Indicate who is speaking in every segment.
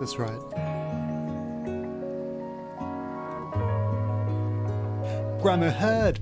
Speaker 1: this right. Grammar head!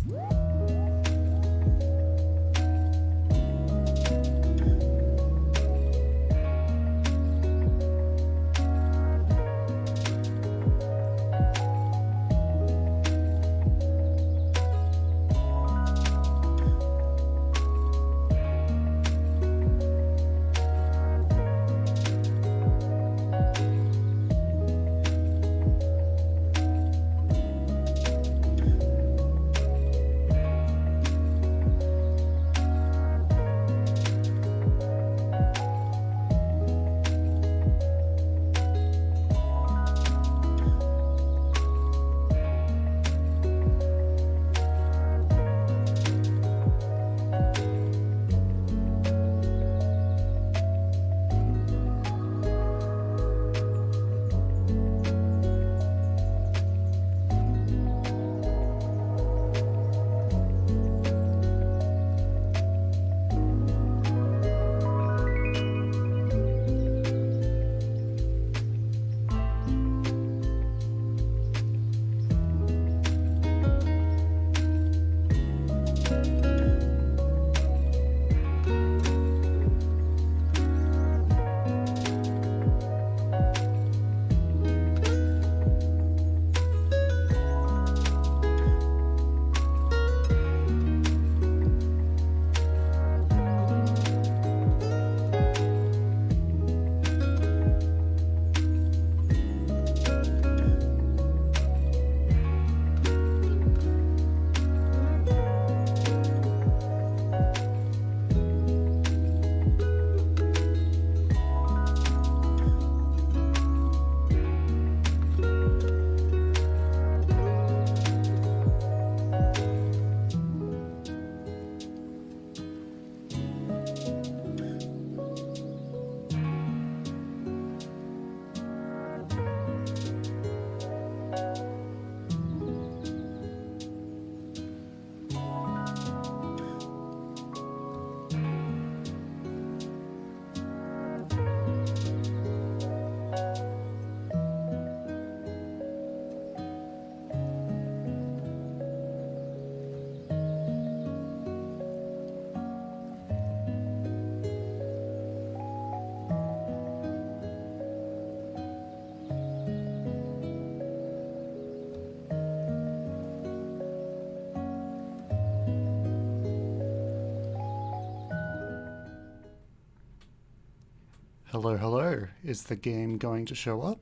Speaker 1: Hello, hello. Is the game going to show up?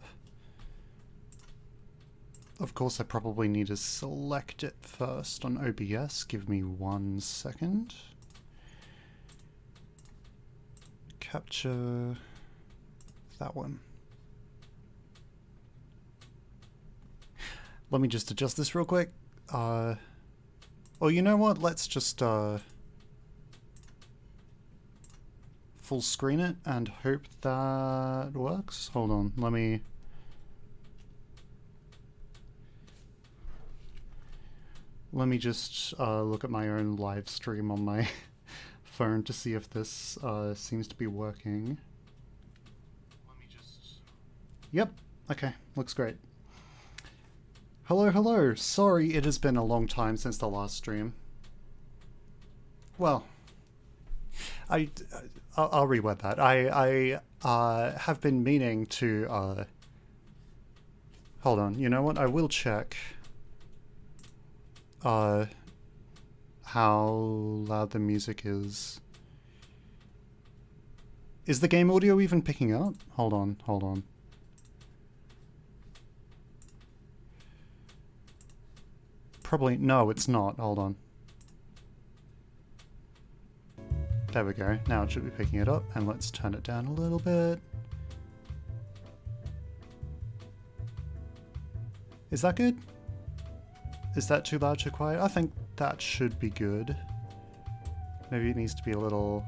Speaker 1: Of course, I probably need to select it first on OBS. Give me 1 second. Capture that one. Let me just adjust this real quick. Oh, you know what? Let's just full screen it and hope that works. Hold on, let me just look at my own live stream on my phone to see if this seems to be working. Yep, okay, looks great. Hello, hello. Sorry it has been a long time since the last stream. Well, I'll reword that. I have been meaning to hold on. You know what? I will check how loud the music is. Is the game audio even picking up? Hold on, hold on. Probably no, it's not. Hold on. There we go. Now it should be picking it up, and let's turn it down a little bit. Is that good? Is that too loud, too quiet? I think that should be good. Maybe it needs to be a little...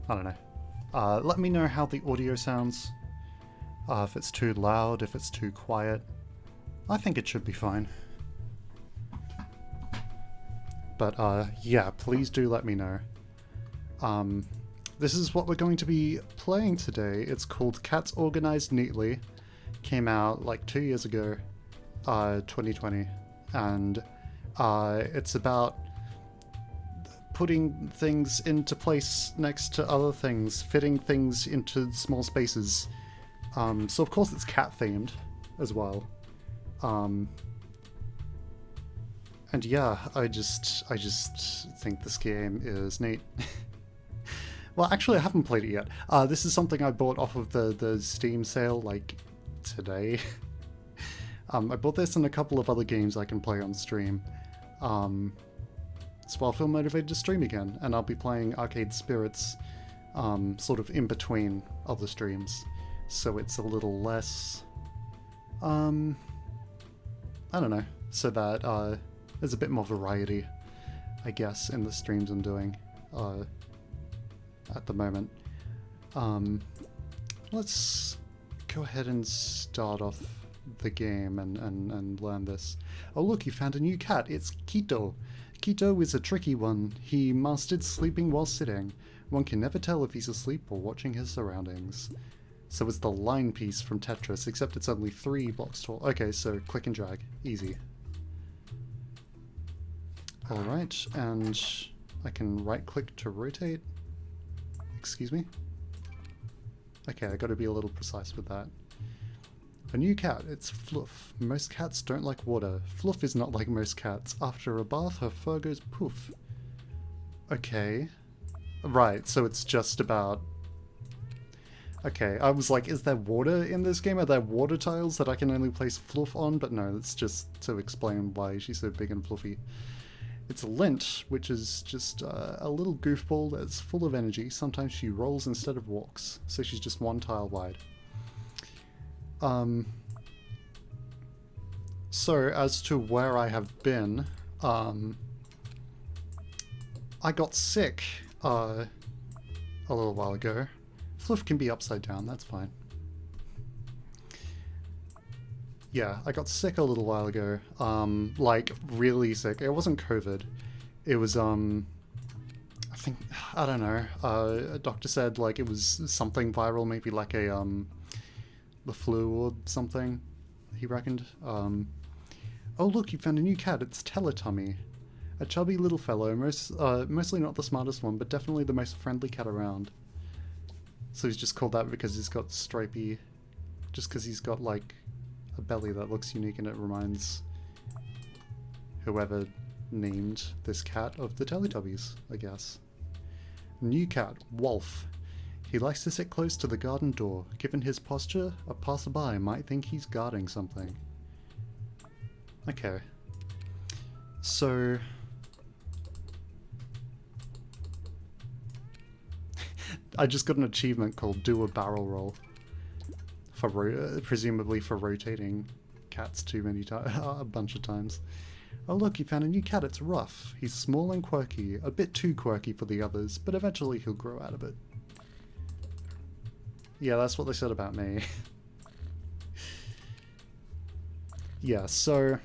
Speaker 1: I don't know. Let me know how the audio sounds. If it's too loud, if it's too quiet. I think it should be fine. But yeah, please do let me know. this is what we're going to be playing today. It's called Cats Organized Neatly. Came out like 2 years ago, 2020, and it's about putting things into place next to other things, fitting things into small spaces. So of course it's cat themed as well. And yeah, I just think this game is neat. Well, actually, I haven't played it yet. This is something I bought off of the Steam sale, like, today. I bought this and a couple of other games I can play on stream. So I'll feel motivated to stream again, and I'll be playing Arcade Spirits, sort of in between other streams. So it's a little less, I don't know, so that, there's a bit more variety, I guess, in the streams I'm doing, at the moment. Let's go ahead and start off the game and learn this. Oh look, you found a new cat. It's Quito. Quito is a tricky one. He mastered sleeping while sitting. One can never tell if he's asleep or watching his surroundings. So it's the line piece from Tetris, except it's only 3 blocks tall. Okay, so click and drag. Easy. Alright, and I can right click to rotate. Excuse me? Okay, I gotta be a little precise with that. A new cat, it's Fluff. Most cats don't like water. Fluff is not like most cats. After a bath, her fur goes poof. Okay. Right, so it's just about... Okay, I was like, is there water in this game? Are there water tiles that I can only place Fluff on? But no, it's just to explain why she's so big and fluffy. It's a Lint, which is just a little goofball that's full of energy. Sometimes she rolls instead of walks, so she's just 1 tile wide. So as to where I have been, I got sick a little while ago. Fluff can be upside down, that's fine. Yeah, I got sick a little while ago, like really sick. It wasn't COVID. It was, I think, I don't know, a doctor said like it was something viral, maybe like a, the flu or something, he reckoned. Oh look, you found a new cat, it's Teletubby. A chubby little fellow, mostly not the smartest one, but definitely the most friendly cat around. So he's just called that because he's got stripy, just because he's got like a belly that looks unique and it reminds whoever named this cat of the Teletubbies, I guess. New cat, Wolf. He likes to sit close to the garden door. Given his posture, a passerby might think he's guarding something. Okay. So... I just got an achievement called Do a Barrel Roll. For presumably for rotating cats too many times, a bunch of times. Oh look, you found a new cat, it's Ruff. He's small and quirky, a bit too quirky for the others, but eventually he'll grow out of it. Yeah, that's what they said about me. Yeah, so...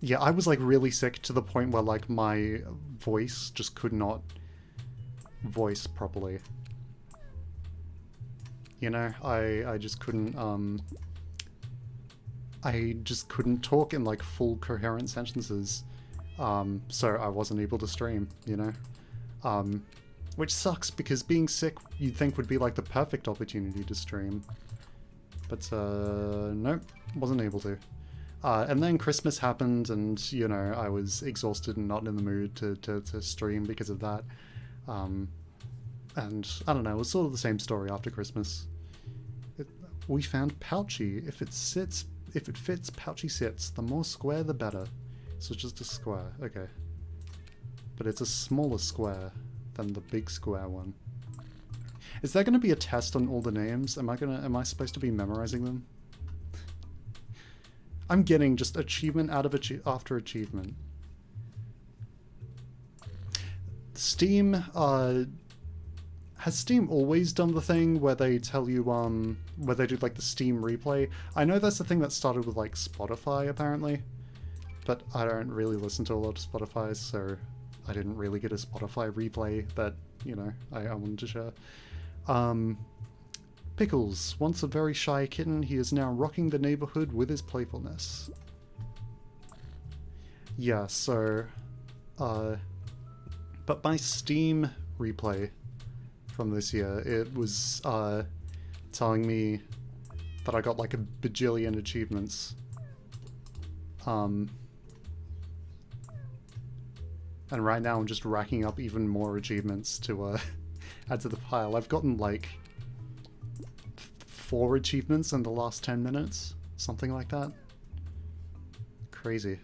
Speaker 1: Yeah, I was like really sick to the point where like my voice just could not voice properly. You know, I just couldn't, I just couldn't talk in like full coherent sentences. So I wasn't able to stream, you know? Which sucks because being sick you'd think would be like the perfect opportunity to stream. But nope, wasn't able to. And then Christmas happened and, you know, I was exhausted and not in the mood to stream because of that. And I don't know, it was sort of the same story after Christmas. We found Pouchy. If it fits, Pouchy sits. The more square, the better. So it's just a square, okay. But it's a smaller square than the big square one. Is there going to be a test on all the names? Am I supposed to be memorizing them? I'm getting just achievement out of after achievement. Steam, has Steam always done the thing where they tell you, where they do like the Steam replay? I know that's the thing that started with like Spotify apparently, but I don't really listen to a lot of Spotify, so I didn't really get a Spotify replay that you know, I wanted to share. Pickles, once a very shy kitten, he is now rocking the neighborhood with his playfulness. Yeah, so, but my Steam replay from this year, it was, telling me that I got like a bajillion achievements. And right now I'm just racking up even more achievements to, add to the pile. I've gotten like 4 achievements in the last 10 minutes, something like that. Crazy.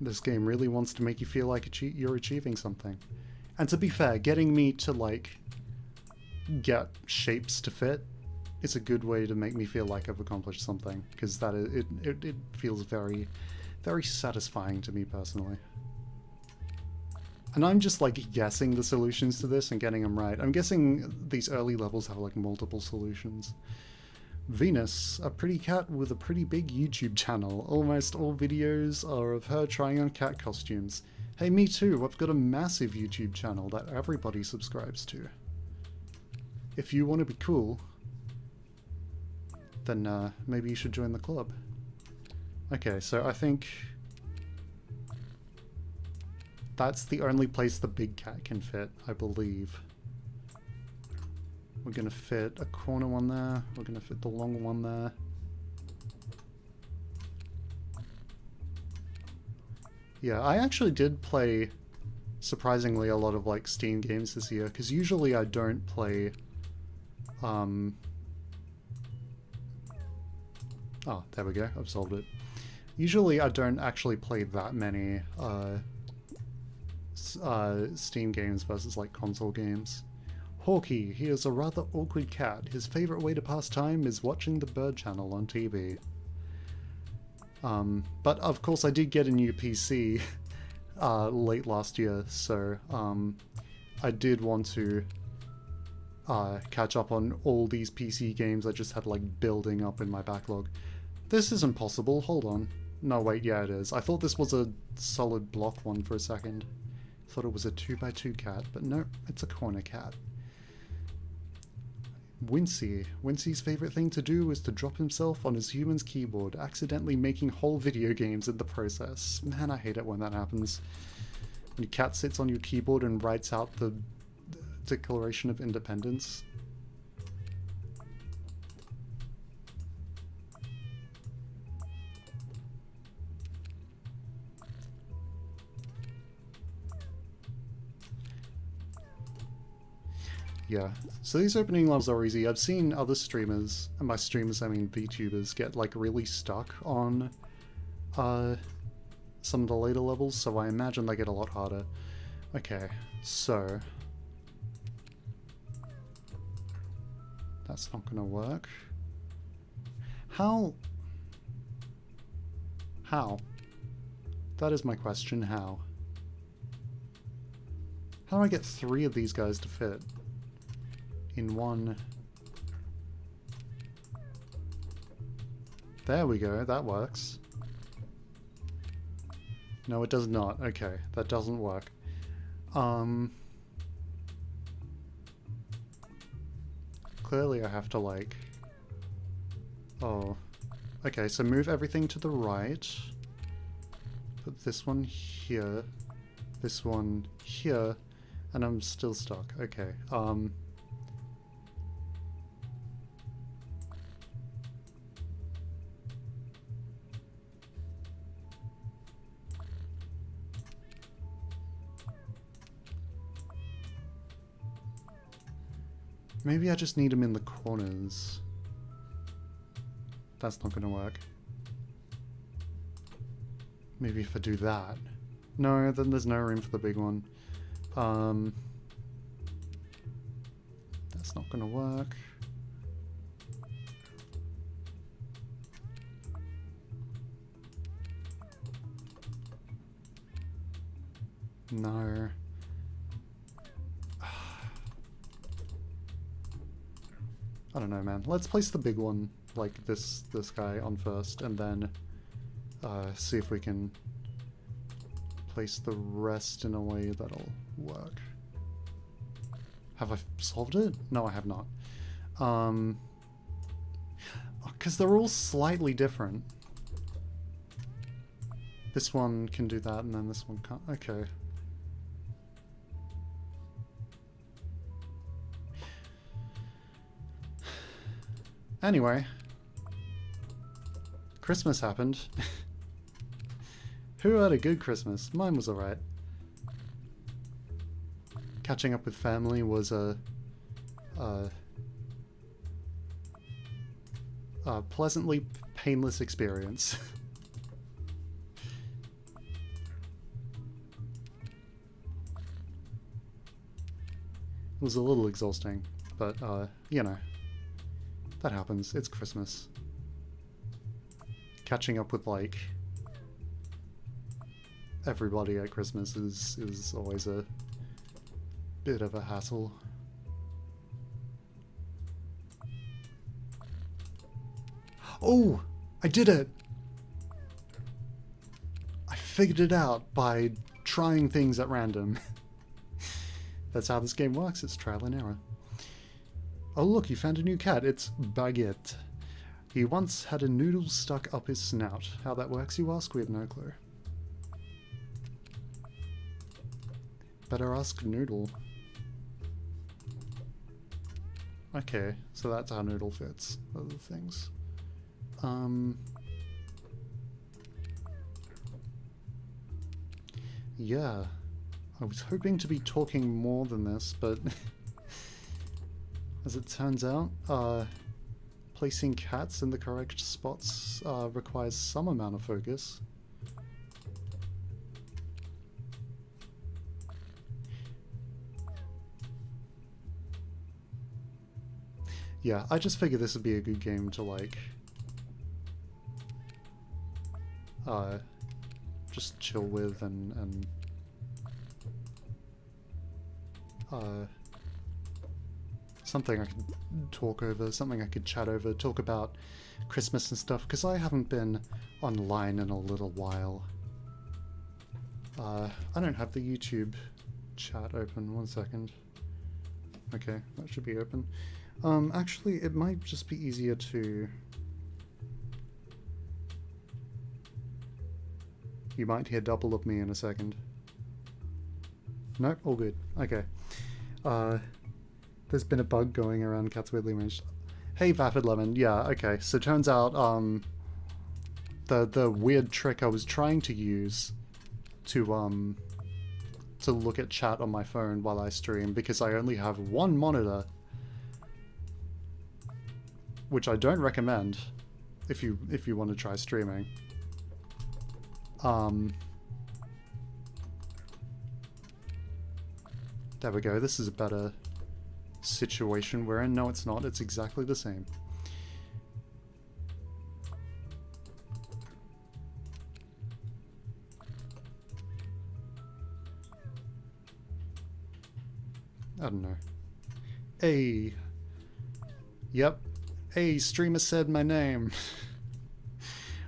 Speaker 1: This game really wants to make you feel like you're achieving something. And to be fair, getting me to like get shapes to fit is a good way to make me feel like I've accomplished something, because that it feels very, very satisfying to me personally. And I'm just like guessing the solutions to this and getting them right. I'm guessing these early levels have like multiple solutions. Venus, a pretty cat with a pretty big YouTube channel. Almost all videos are of her trying on cat costumes. Hey, me too. I've got a massive YouTube channel that everybody subscribes to. If you want to be cool, then maybe you should join the club. Okay, so I think that's the only place the big cat can fit, I believe. We're gonna fit a corner one there. We're gonna fit the long one there. Yeah, I actually did play, surprisingly, a lot of like Steam games this year, because usually I don't play, oh, there we go, I've solved it. Usually I don't actually play that many, Steam games versus like console games. Hawkeye, he is a rather awkward cat. His favorite way to pass time is watching the Bird Channel on TV. But of course I did get a new PC late last year, so I did want to catch up on all these PC games I just had like building up in my backlog. This isn't possible, hold on. No wait, yeah it is. I thought this was a solid block one for a second. Thought it was a 2x2 cat, but no, it's a corner cat. Wincy. Wincy's favorite thing to do is to drop himself on his human's keyboard, accidentally making whole video games in the process. Man, I hate it when that happens. When your cat sits on your keyboard and writes out the Declaration of Independence. Yeah, so these opening levels are easy. I've seen other streamers, and by streamers I mean VTubers, get like really stuck on some of the later levels, so I imagine they get a lot harder. Okay, so that's not gonna work. How? That is my question, how? How do I get 3 of these guys to fit in one? There we go, that works. No, it does not. Okay, that doesn't work. Clearly I have to like... Oh. Okay, so move everything to the right. Put this one here. This one here. And I'm still stuck. Okay, maybe I just need them in the corners. That's not gonna work. Maybe if I do that. No, then there's no room for the big one. That's not gonna work. No. I don't know, man. Let's place the big one, like this guy, on first, and then see if we can place the rest in a way that'll work. Have I solved it? No, I have not. Because they're all slightly different. This one can do that, and then this one can't. Okay. Anyway. Christmas happened. Who had a good Christmas? Mine was alright. Catching up with family was a pleasantly painless experience. It was a little exhausting, but you know, that happens. It's Christmas. Catching up with like everybody at Christmas is always a bit of a hassle. Oh! I did it! I figured it out by trying things at random. That's how this game works, it's trial and error. Oh look, you found a new cat, it's Baguette. He once had a noodle stuck up his snout. How that works, you ask? We have no clue. Better ask Noodle. Okay, so that's how Noodle fits. Other things. Yeah. I was hoping to be talking more than this, but as it turns out, placing cats in the correct spots requires some amount of focus. Yeah, I just figured this would be a good game to, like, just chill with and something I could talk over, something I could chat over, talk about Christmas and stuff, because I haven't been online in a little while. I don't have the YouTube chat open, 1 second. Okay, that should be open. Actually, it might just be easier to... You might hear double of me in a second. Nope, all good. Okay. There's been a bug going around Cat's Weirdly Arranged. Hey, Vapid Lemon. Yeah, okay. So turns out, the weird trick I was trying to use to look at chat on my phone while I stream, because I only have one monitor, which I don't recommend if you want to try streaming. There we go. This is a better situation we're in. No, it's not. It's exactly the same. I don't know. Hey. Yep. Hey, streamer said my name.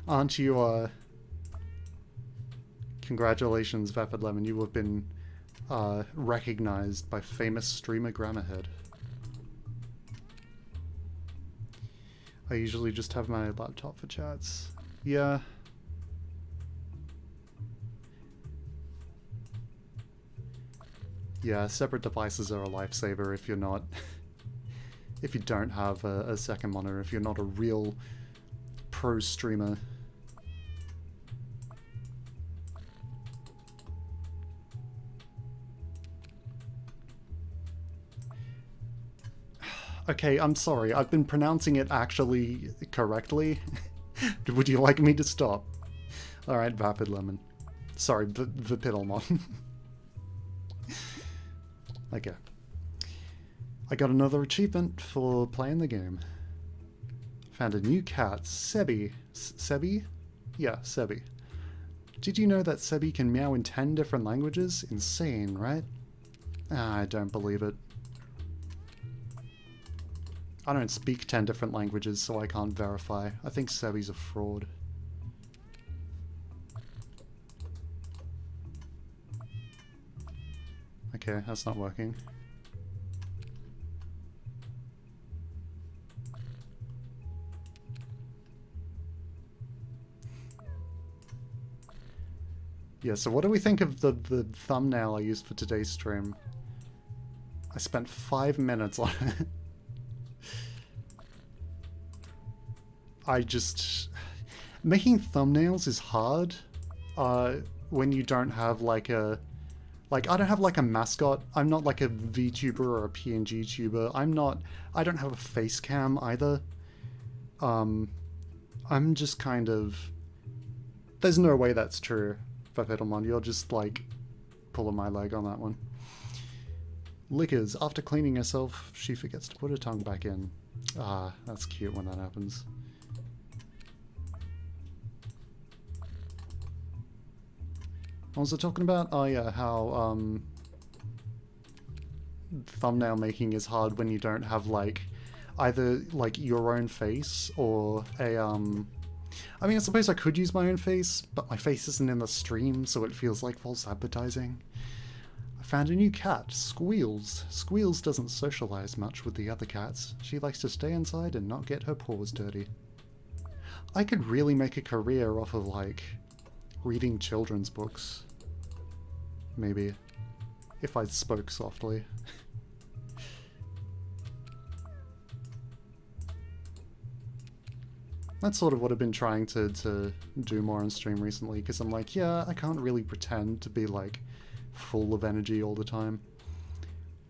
Speaker 1: Aren't you, Congratulations, Vapid Lemon. You have been, recognized by famous streamer Grammarhead. I usually just have my laptop for chats. Yeah. Yeah, separate devices are a lifesaver if you're not... if you don't have a second monitor, if you're not a real pro streamer. Okay, I'm sorry. I've been pronouncing it actually correctly. Would you like me to stop? Alright, Vapid Lemon. Sorry, Vapidalmon. Okay. I got another achievement for playing the game. Found a new cat, Sebi. Sebi? Yeah, Sebi. Did you know that Sebi can meow in 10 different languages? Insane, right? I don't believe it. I don't speak 10 different languages, so I can't verify. I think Sebi's a fraud. Okay, that's not working. Yeah, so what do we think of the thumbnail I used for today's stream? I spent 5 minutes on it. I just... Making thumbnails is hard when you don't have like a... Like, I don't have like a mascot. I'm not like a VTuber or a PNG tuber. I don't have a face cam either. I'm just kind of... There's no way that's true, Fapetomon. You're just like pulling my leg on that one. Lickers, after cleaning herself, she forgets to put her tongue back in. Ah, that's cute when that happens. What was I talking about? Oh yeah, how thumbnail making is hard when you don't have like either like your own face or a I mean, I suppose I could use my own face, but my face isn't in the stream, so it feels like false advertising. I found a new cat, Squeals. Squeals doesn't socialize much with the other cats. She likes to stay inside and not get her paws dirty. I could really make a career off of like reading children's books. Maybe. If I spoke softly. That's sort of what I've been trying to do more on stream recently, because I'm like, yeah, I can't really pretend to be like full of energy all the time.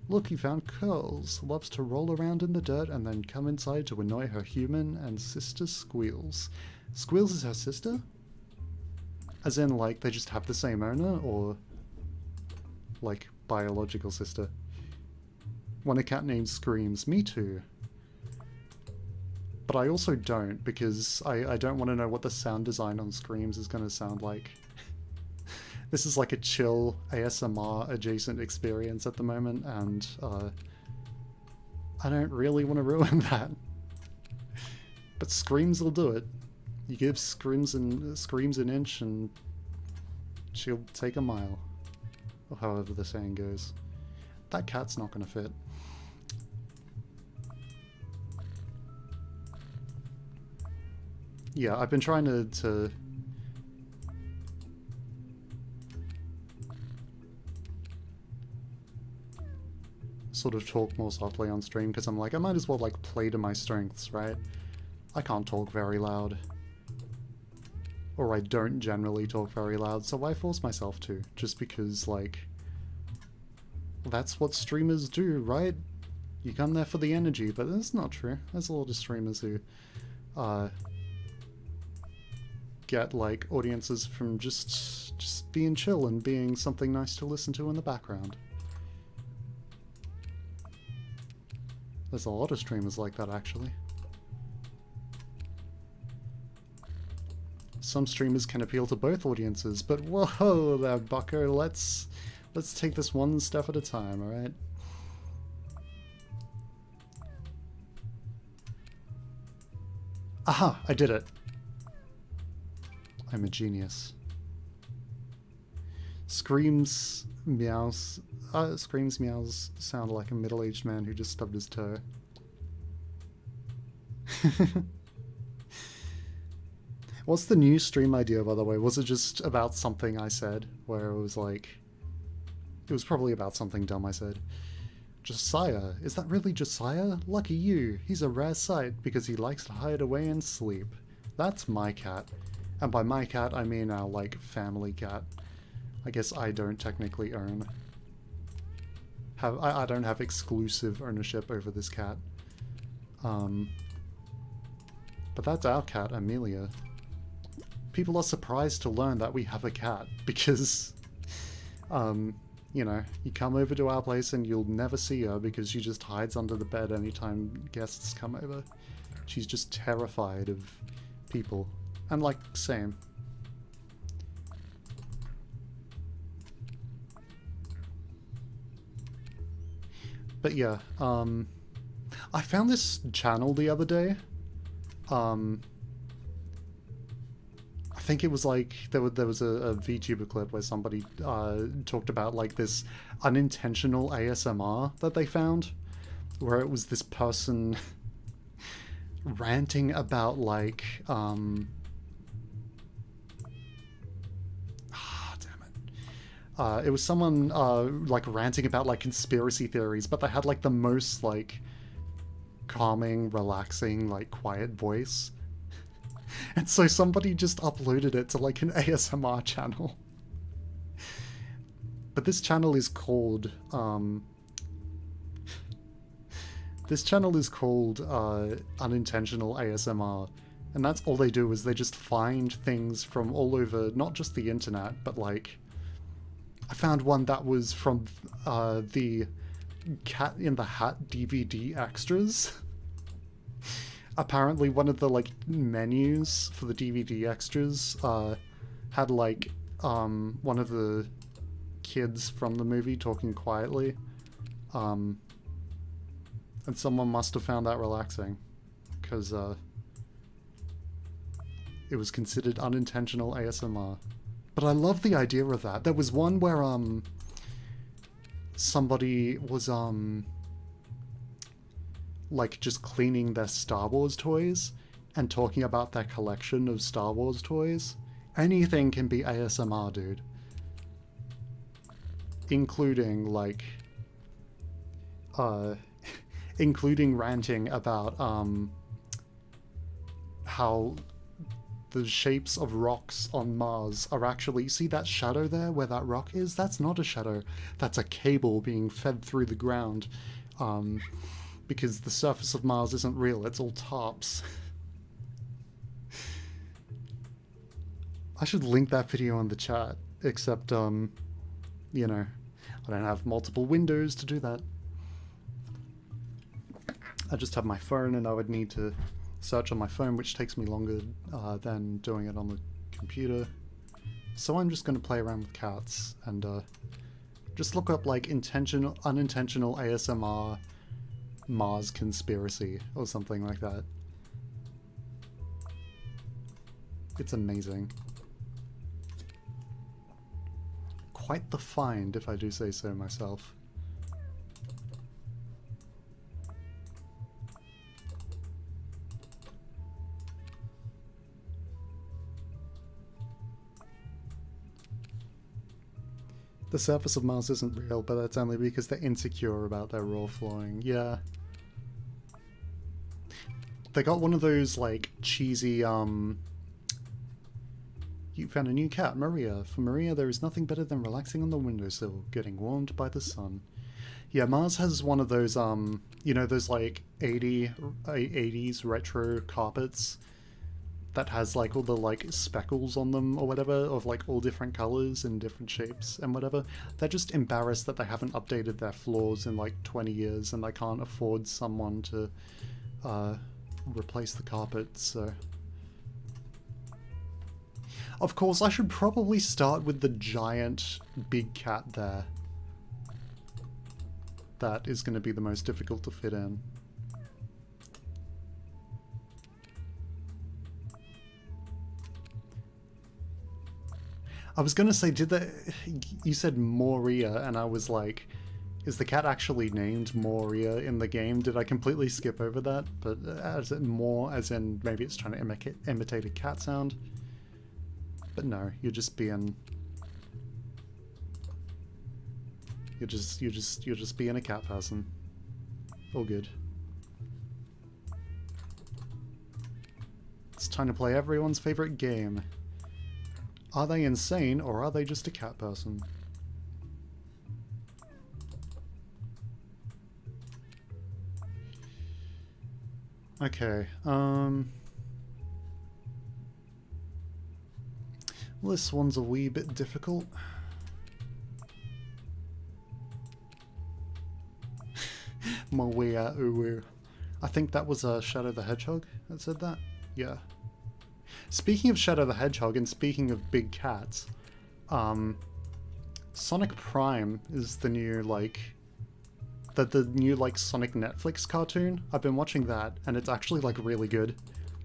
Speaker 1: Look, you found Curls. Loves to roll around in the dirt and then come inside to annoy her human and sister Squeals. Squeals is her sister? As in, like, they just have the same owner, or like biological sister? Want a cat named Screams? Me too. But I also don't, because I don't want to know what the sound design on Screams is going to sound like. This is like a chill ASMR adjacent experience at the moment, and I don't really want to ruin that. But Screams will do it. You give Screams an inch and she'll take a mile. Or however the saying goes. That cat's not going to fit. Yeah, I've been trying to sort of talk more softly on stream, because I'm like, I might as well like play to my strengths, right? I can't talk very loud. Or I don't generally talk very loud, so I force myself to, just because, like, that's what streamers do, right? You come there for the energy, but that's not true. There's a lot of streamers who get like audiences from just being chill and being something nice to listen to in the background. There's a lot of streamers like that, actually. Some streamers can appeal to both audiences, but whoa there, bucko, let's take this one step at a time, alright? Aha! I did it! I'm a genius. Screams meows sound like a middle-aged man who just stubbed his toe. What's the new stream idea, by the way? Was it just about something I said, where it was like... It was probably about something dumb I said. Josiah. Is that really Josiah? Lucky you. He's a rare sight because he likes to hide away and sleep. That's my cat. And by my cat, I mean our, like, family cat. I guess I don't technically own. I don't have exclusive ownership over this cat. But that's our cat, Amelia. People are surprised to learn that we have a cat, because, you know, you come over to our place and you'll never see her because she just hides under the bed anytime guests come over. She's just terrified of people. And, like, same. But yeah, I found this channel the other day. I think it was like, there was a VTuber clip where somebody talked about like this unintentional ASMR that they found, where it was this person ranting about like, damn it. It was someone like ranting about like conspiracy theories, but they had like the most like calming, relaxing, like quiet voice. And so somebody just uploaded it to like an ASMR channel. But this channel is called unintentional ASMR, and that's all they do is they just find things from all over, not just the internet, but like I found one that was from the Cat in the Hat DVD extras. Apparently one of the like menus for the DVD extras had like one of the kids from the movie talking quietly, and someone must have found that relaxing because it was considered unintentional ASMR. But I love the idea of that. There was one where somebody was like just cleaning their Star Wars toys and talking about their collection of Star Wars toys. Anything can be ASMR, dude. Including like including ranting about how the shapes of rocks on Mars are actually... See that shadow there where that rock is? That's not a shadow. That's a cable being fed through the ground. Because the surface of Mars isn't real, it's all tarps. I should link that video in the chat, except, you know, I don't have multiple windows to do that. I just have my phone and I would need to search on my phone, which takes me longer than doing it on the computer. So I'm just going to play around with cats and just look up like unintentional ASMR Mars conspiracy or something like that. It's amazing. Quite the find, if I do say so myself. The surface of Mars isn't real, but that's only because they're insecure about their raw flowing. Yeah. They got one of those, like, cheesy, You found a new cat, Maria. For Maria, there is nothing better than relaxing on the windowsill, getting warmed by the sun. Yeah, Mars has one of those, you know, those, like, 80s retro carpets that has, like, all the, like, speckles on them or whatever, of, like, all different colors and different shapes and whatever. They're just embarrassed that they haven't updated their floors in, like, 20 years and they can't afford someone to, replace the carpet, so... Of course, I should probably start with the giant big cat there. That is going to be the most difficult to fit in. I was going to say, you said Moria, and I was like, is the cat actually named Moria in the game? Did I completely skip over that? But as in maybe it's trying to imitate a cat sound? But no, you're just being... You're just being a cat person. All good. It's time to play everyone's favorite game. Are they insane, or are they just a cat person? Okay, this one's a wee bit difficult. Mawea uwu. I think that was Shadow the Hedgehog that said that? Yeah. Speaking of Shadow the Hedgehog and speaking of big cats, Sonic Prime is the new, like, the new, like, Sonic Netflix cartoon. I've been watching that, and it's actually, like, really good.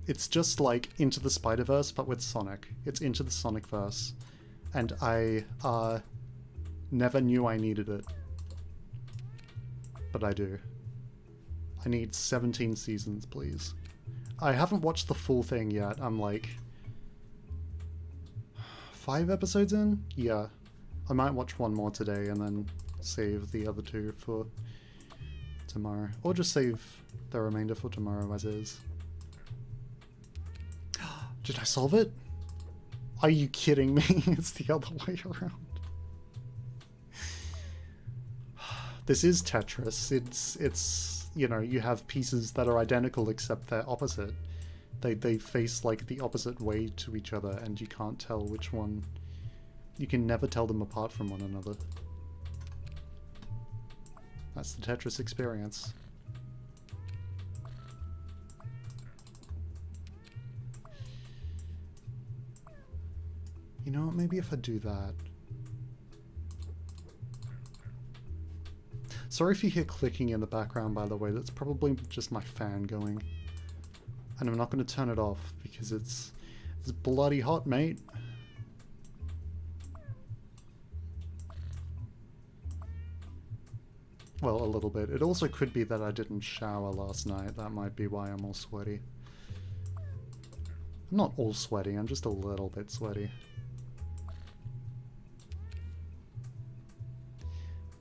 Speaker 1: It's just like Into the Spider-Verse, but with Sonic. It's Into the Sonic-verse. And I never knew I needed it. But I do. I need 17 seasons, please. I haven't watched the full thing yet. I'm like... 5 episodes in? Yeah. I might watch one more today and then save the other two for tomorrow. Or just save the remainder for tomorrow as is. Did I solve it? Are you kidding me? It's the other way around. This is Tetris. It's you know, you have pieces that are identical except they're opposite. They face like the opposite way to each other and you can't tell which one. You can never tell them apart from one another. That's the Tetris experience. You know what, maybe if I do that. Sorry if you hear clicking in the background, by the way, that's probably just my fan going. And I'm not going to turn it off because it's bloody hot, mate. Well, a little bit. It also could be that I didn't shower last night. That might be why I'm all sweaty. I'm not all sweaty, I'm just a little bit sweaty.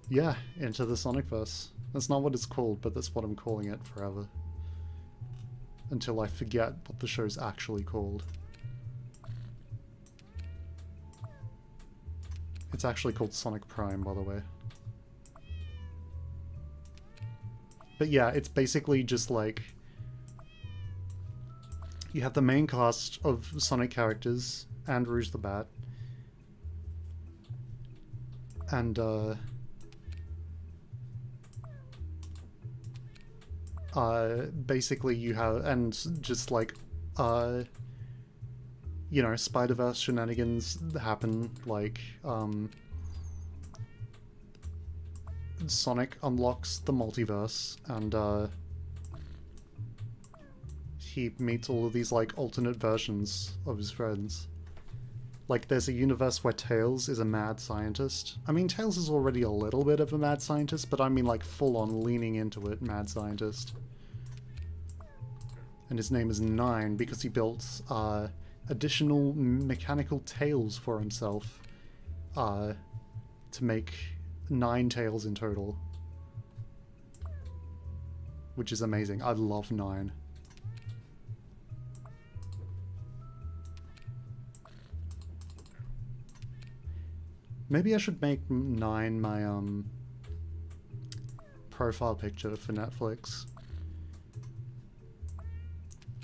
Speaker 1: Yeah, Into the Sonicverse. That's not what it's called, but that's what I'm calling it forever. Until I forget what the show's actually called. It's actually called Sonic Prime, by the way. But yeah, it's basically just like... You have the main cast of Sonic characters, and Rouge the Bat. And, basically you have, and just like, you know, Spider-Verse shenanigans happen, like, Sonic unlocks the multiverse, and, he meets all of these, like, alternate versions of his friends. Like, there's a universe where Tails is a mad scientist. I mean, Tails is already a little bit of a mad scientist, but I mean, like, full-on leaning into it mad scientist. And his name is Nine because he built, additional mechanical tails for himself, to make 9 tails in total. Which is amazing. I love 9. Maybe I should make 9 my, profile picture for Netflix.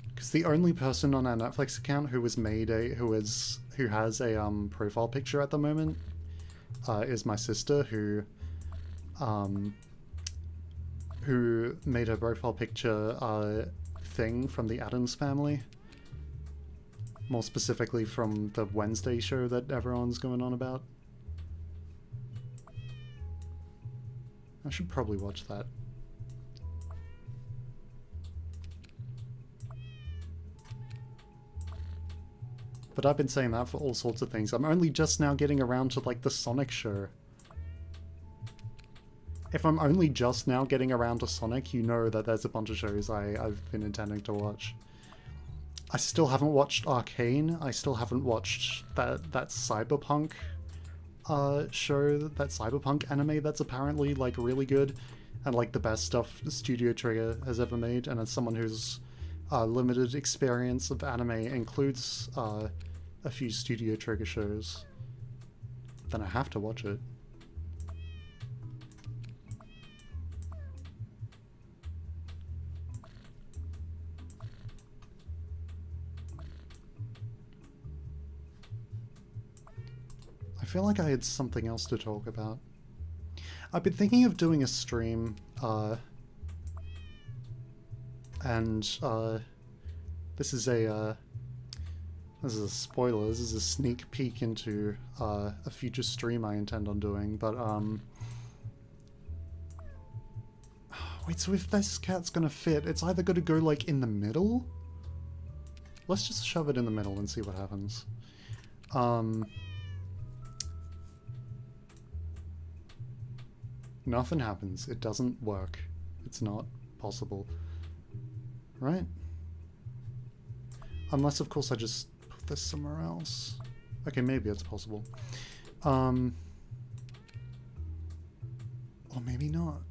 Speaker 1: Because the only person on our Netflix account who has made who has a, profile picture at the moment, is my sister, who made her profile picture, Thing from the Addams Family. More specifically from the Wednesday show that everyone's going on about. I should probably watch that. But I've been saying that for all sorts of things. I'm only just now getting around to, like, the Sonic show. If I'm only just now getting around to Sonic, you know that there's a bunch of shows I've been intending to watch. I still haven't watched Arcane. I still haven't watched that Cyberpunk show, that Cyberpunk anime that's apparently, like, really good and, like, the best stuff Studio Trigger has ever made. And as someone who's limited experience of anime includes a few Studio Trigger shows, then I have to watch it. I feel like I had something else to talk about. I've been thinking of doing a stream, and this is a spoiler. This is a sneak peek into a future stream I intend on doing. But wait. So if this cat's gonna fit, it's either gonna go like in the middle. Let's just shove it in the middle and see what happens. Nothing happens. It doesn't work. It's not possible. Right? Unless, of course, I just put this somewhere else. Okay, maybe it's possible. Or maybe not.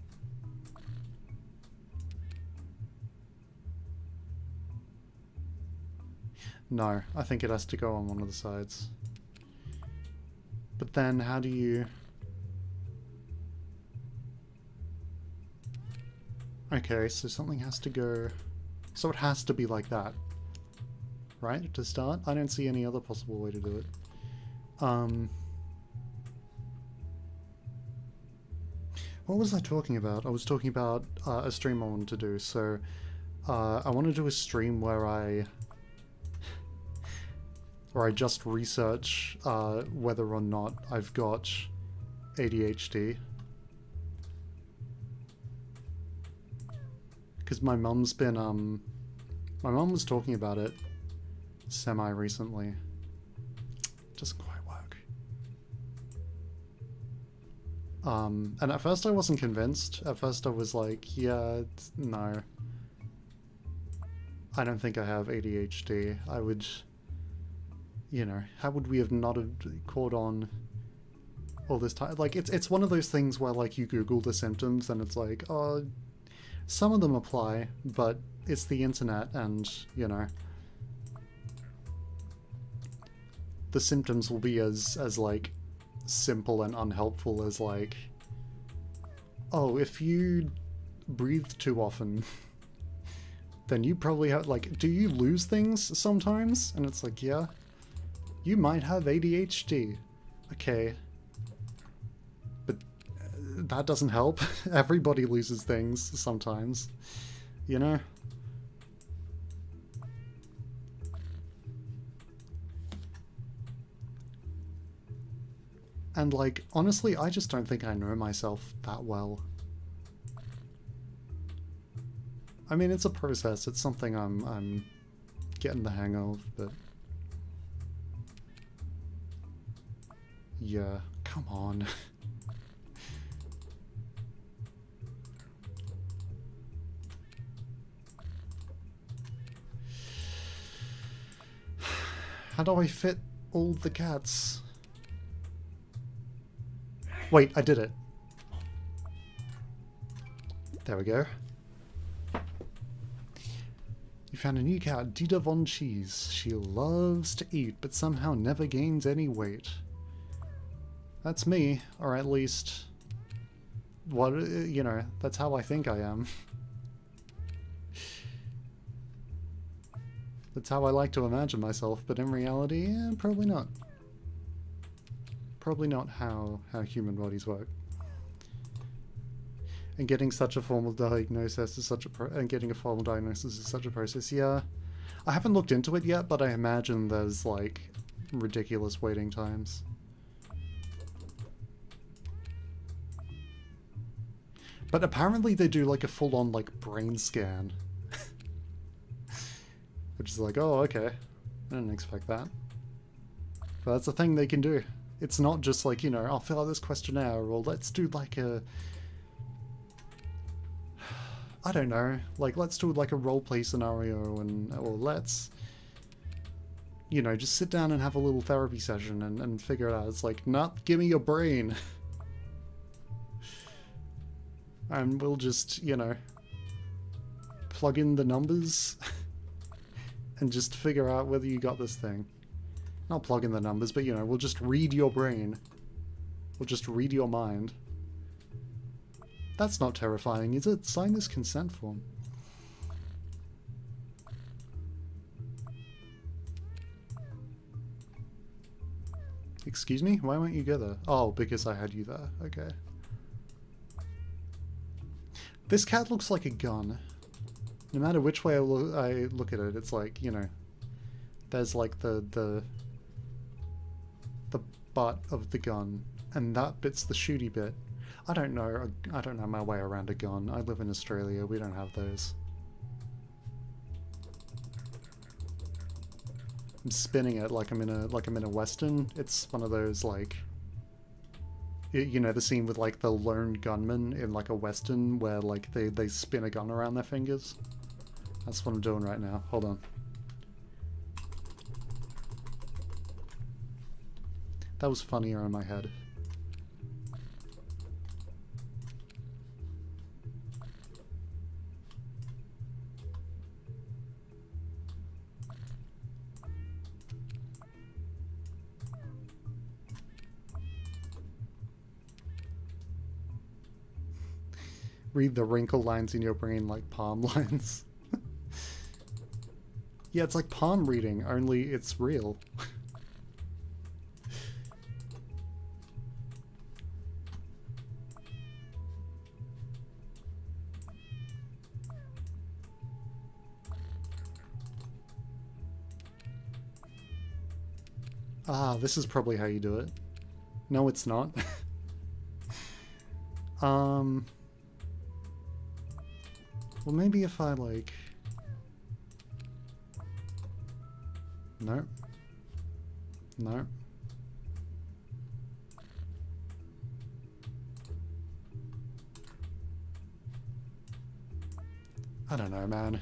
Speaker 1: No, I think it has to go on one of the sides. But then how do you... Okay, so something has to go... So it has to be like that. Right, to start? I don't see any other possible way to do it. What was I talking about? I was talking about a stream I wanted to do. So I want to do a stream where I just research whether or not I've got ADHD. Because my mum's been, my mum was talking about it semi-recently. Doesn't quite work. And at first I wasn't convinced. At first I was like, yeah, no. I don't think I have ADHD. I would, you know, how would we have not have caught on all this time? Like, it's one of those things where, like, you Google the symptoms and it's like, oh, some of them apply, but it's the internet and, you know, the symptoms will be as like, simple and unhelpful as, like, oh, if you breathe too often, then you probably have, like, do you lose things sometimes? And it's like, yeah, you might have ADHD. Okay. But that doesn't help. Everybody loses things sometimes, you know? And, like, honestly, I just don't think I know myself that well. I mean, it's a process. It's something I'm getting the hang of, but... yeah, come on. How do I fit all the cats? Wait, I did it. There we go. You found a new cat, Dita Von Cheese. She loves to eat, but somehow never gains any weight. That's me, or at least, what, you know, that's how I think I am. That's how I like to imagine myself, but in reality, probably not. Probably not how human bodies work. And getting such a formal diagnosis is such a getting a formal diagnosis is such a process. Yeah, I haven't looked into it yet, but I imagine there's like ridiculous waiting times. But apparently they do like a full-on like brain scan, which is like, oh, okay, I didn't expect that. But that's a thing they can do. It's not just like, you know, I'll fill out this questionnaire, or let's do like a... I don't know, like, let's do like a roleplay scenario, and or let's, you know, just sit down and have a little therapy session and figure it out. It's like, nah, give me your brain. And we'll just, you know, plug in the numbers and just figure out whether you got this thing. Not plug in the numbers, but, you know, we'll just read your brain. We'll just read your mind. That's not terrifying, is it? Sign this consent form. Excuse me? Why won't you go there? Oh, because I had you there. Okay. This cat looks like a gun. No matter which way I look at it, it's like, you know, there's like the butt of the gun, and that bit's the shooty bit. I don't know my way around a gun. I live in Australia, we don't have those. I'm spinning it like I'm in a western. It's one of those, like, you know, the scene with like the lone gunman in like a western where like they spin a gun around their fingers. That's what I'm doing right now. Hold on. That was funnier in my head. Read the wrinkle lines in your brain like palm lines. Yeah, it's like palm reading, only it's real. Ah, this is probably how you do it. No, it's not. Well, maybe if I, like... No. No. I don't know, man.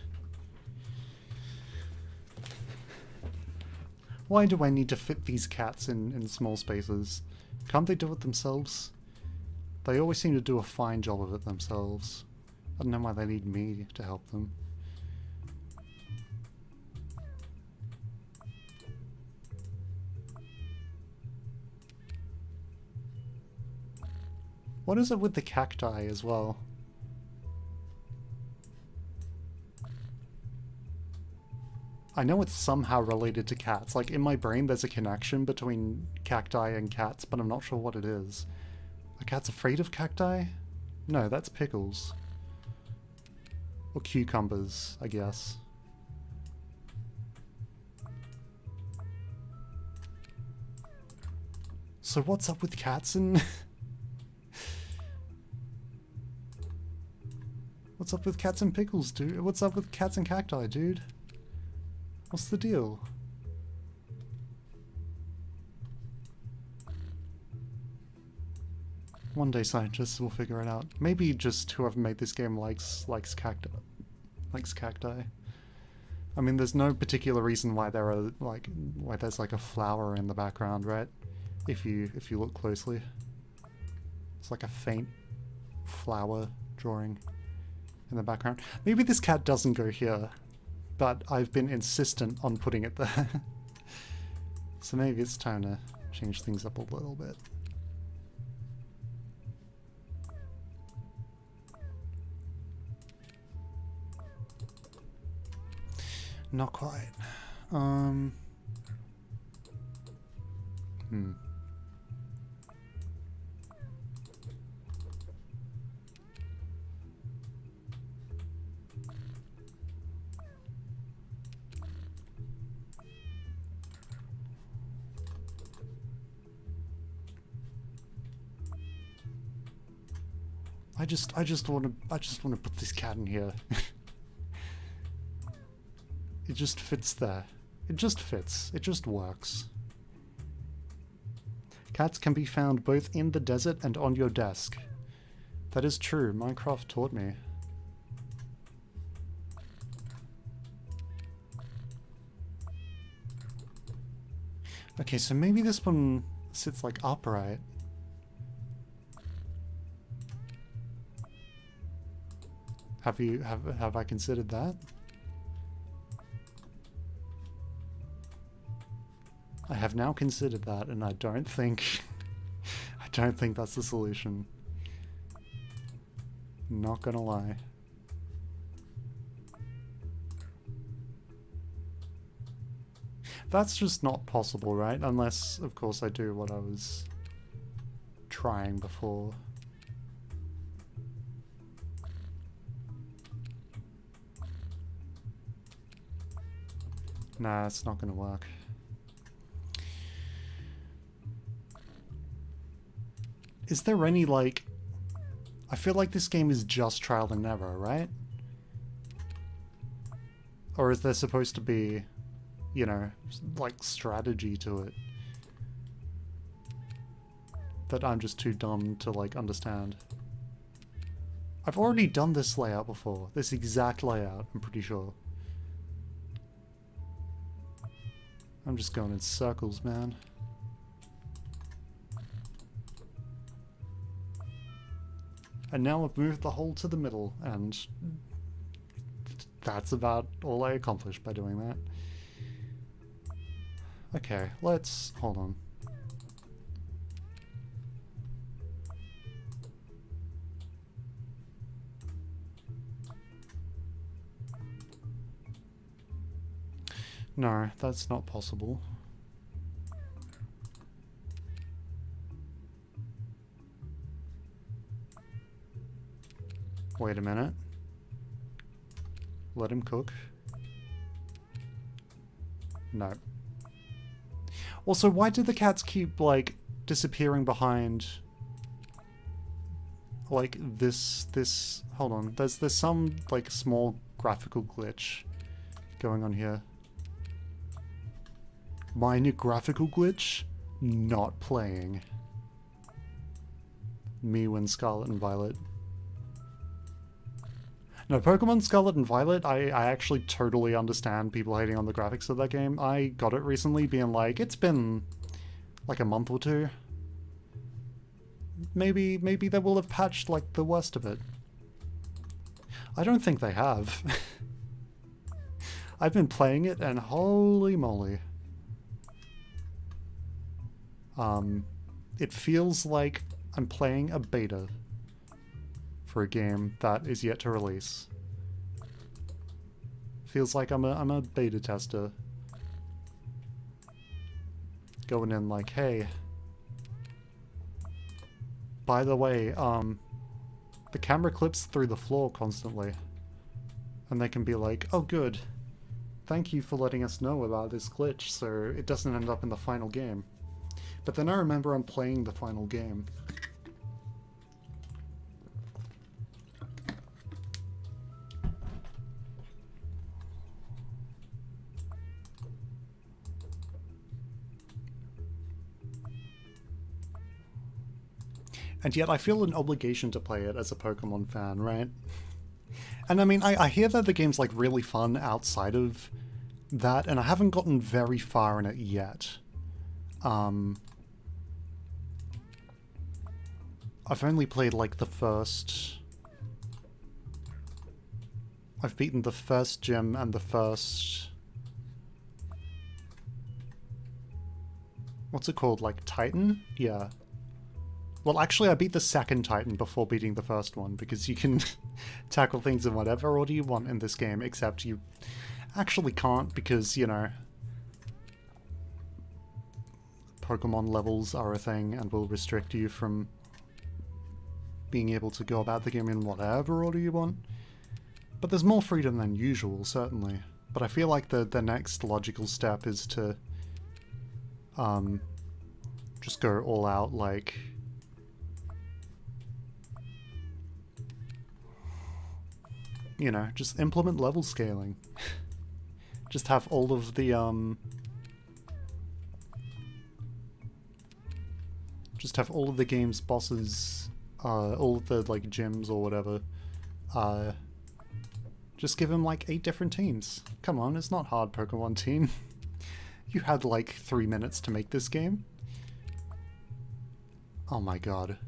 Speaker 1: Why do I need to fit these cats in small spaces? Can't they do it themselves? They always seem to do a fine job of it themselves. I don't know why they need me to help them. What is it with the cacti as well? I know it's somehow related to cats. Like, in my brain there's a connection between cacti and cats, but I'm not sure what it is. Are cats afraid of cacti? No, that's pickles. Or cucumbers, I guess. So what's up with cats and... What's up with cats and pickles, dude? What's up with cats and cacti, dude? What's the deal? One day scientists will figure it out. Maybe just whoever made this game likes cacti. Likes cacti. I mean, there's no particular reason why there are why there's like a flower in the background, right? If you look closely, it's like a faint flower drawing in the background. Maybe this cat doesn't go here, but I've been insistent on putting it there. So maybe it's time to change things up a little bit. Not quite. I just want to put this cat in here. It just fits there. It just fits. It just works. Cats can be found both in the desert and on your desk. That is true. Minecraft taught me. Okay, so maybe this one sits like upright. Have I considered that? I have now considered that, and I don't think that's the solution. Not gonna lie. That's just not possible, right? Unless, of course, I do what I was trying before. Nah, it's not gonna work. Is there any, like... I feel like this game is just trial and error, right? Or is there supposed to be, you know, like, strategy to it? That I'm just too dumb to, like, understand. I've already done this layout before. This exact layout, I'm pretty sure. I'm just going in circles, man. And now I've moved the hole to the middle, and that's about all I accomplished by doing that. Okay, let's... hold on. No, that's not possible. Wait a minute. Let him cook. No. Also, why did the cats keep, like, disappearing behind... like, this... Hold on. There's some, like, small graphical glitch going on here. Minor graphical glitch? Not playing. Mew and Scarlet and Violet. No, Pokemon Scarlet and Violet, I actually totally understand people hating on the graphics of that game. I got it recently being like, it's been like a month or two. Maybe they will have patched like the worst of it. I don't think they have. I've been playing it and holy moly. It feels like I'm playing a beta for a game that is yet to release. Feels like I'm a beta tester. Going in like, hey, by the way, the camera clips through the floor constantly. And they can be like, oh good, thank you for letting us know about this glitch so it doesn't end up in the final game. But then I remember I'm playing the final game. And yet I feel an obligation to play it as a Pokemon fan, right? And I mean, I hear that the game's like really fun outside of that, and I haven't gotten very far in it yet. I've only played like the first... I've beaten the first gym and the first... What's it called? Like Titan? Yeah. Well, actually, I beat the second Titan before beating the first one, because you can tackle things in whatever order you want in this game, except you actually can't, because, you know, Pokemon levels are a thing and will restrict you from being able to go about the game in whatever order you want. But there's more freedom than usual, certainly. But I feel like the next logical step is to just go all out, like... You know, just implement level scaling. Just have all of the, just have all of the game's bosses, all of the, like, gyms or whatever, just give them, like, 8 different teams. Come on, it's not hard, Pokemon team. You had, like, 3 minutes to make this game. Oh my god.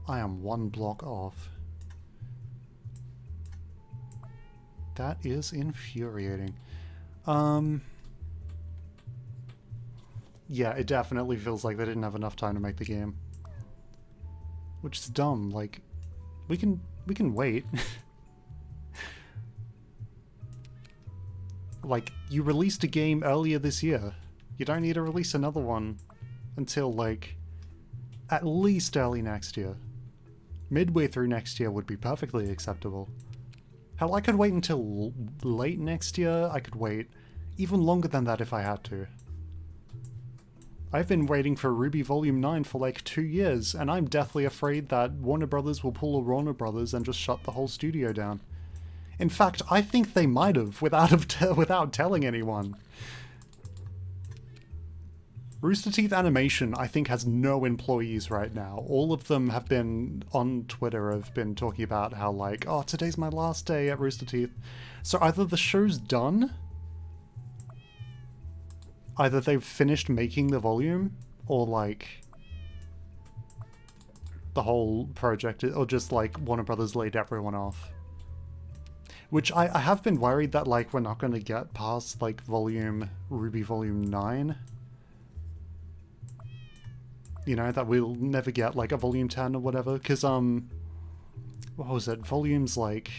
Speaker 1: I am 1 block off. That is infuriating. Yeah, it definitely feels like they didn't have enough time to make the game. Which is dumb, like, we can wait. Like, you released a game earlier this year. You don't need to release another one until, like, at least early next year. Midway through next year would be perfectly acceptable. Hell, I could wait until late next year. I could wait even longer than that if I had to. I've been waiting for Ruby Volume 9 for like 2 years, and I'm deathly afraid that Warner Brothers will pull a Warner Brothers and just shut the whole studio down. In fact, I think they might have, without telling anyone. Rooster Teeth Animation, I think, has no employees right now. All of them have been, on Twitter, have been talking about how, like, oh, today's my last day at Rooster Teeth. So either the show's done, either they've finished making the volume, or, like, the whole project, or just, like, Warner Brothers laid everyone off. Which I have been worried that, like, we're not going to get past, like, Ruby Volume 9. You know, that we'll never get, like, a Volume 10 or whatever, because, what was it? Volumes, like...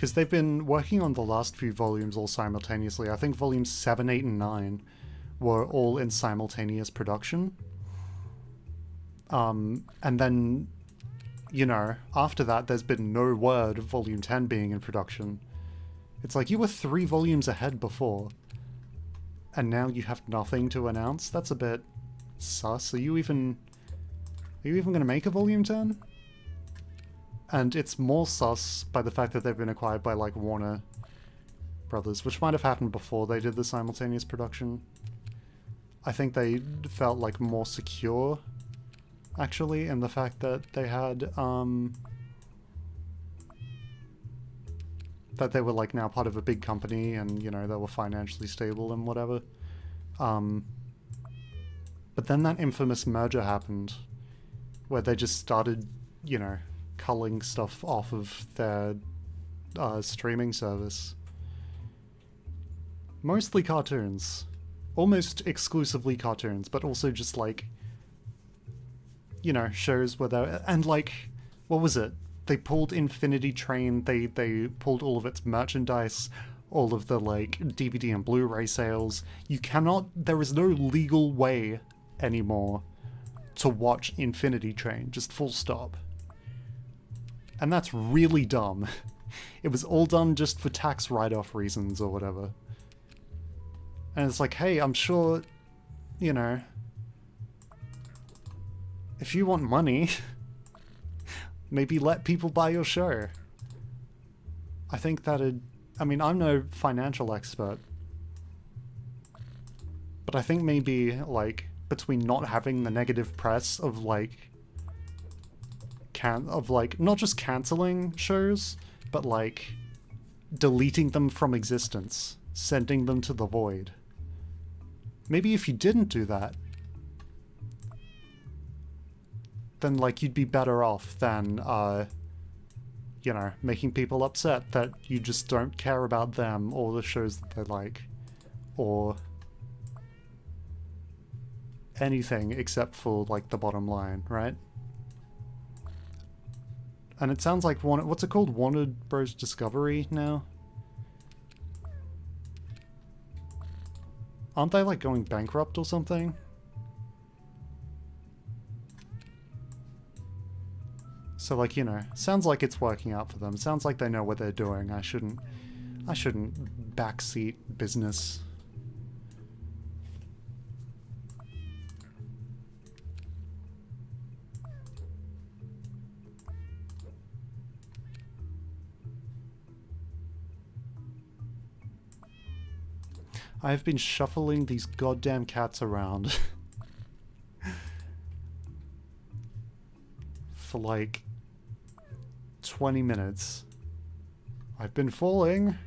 Speaker 1: because they've been working on the last few volumes all simultaneously. I think volumes 7, 8, and 9 were all in simultaneous production. And then, you know, after that, there's been no word of volume 10 being in production. It's like, you were 3 volumes ahead before, and now you have nothing to announce? That's a bit sus. Are you even going to make a volume 10? And it's more sus by the fact that they've been acquired by, like, Warner Brothers, which might have happened before they did the simultaneous production. I think they felt, like, more secure, actually, in the fact that they had, that they were, like, now part of a big company and, you know, they were financially stable and whatever. But then that infamous merger happened, where they just started, you know, culling stuff off of their streaming service. Mostly cartoons. Almost exclusively cartoons, but also just, like, you know, shows where they're... And, like, what was it? They pulled Infinity Train, they pulled all of its merchandise, all of the, like, DVD and Blu-ray sales. You cannot... There is no legal way anymore to watch Infinity Train, just full stop. And that's really dumb. It was all done just for tax write-off reasons or whatever. And it's like, hey, I'm sure, you know, if you want money, maybe let people buy your show. I think that'd... I mean, I'm no financial expert, but I think maybe, like, between not having the negative press of, like, not just cancelling shows, but, like, deleting them from existence, sending them to the void. Maybe if you didn't do that, then, like, you'd be better off than, you know, making people upset that you just don't care about them or the shows that they like, or anything except for, like, the bottom line, right? And it sounds like what's it called? Warner Bros. Discovery now? Aren't they, like, going bankrupt or something? So, like, you know, sounds like it's working out for them. Sounds like they know what they're doing. I shouldn't backseat business. I've been shuffling these goddamn cats around for like 20 minutes. I've been falling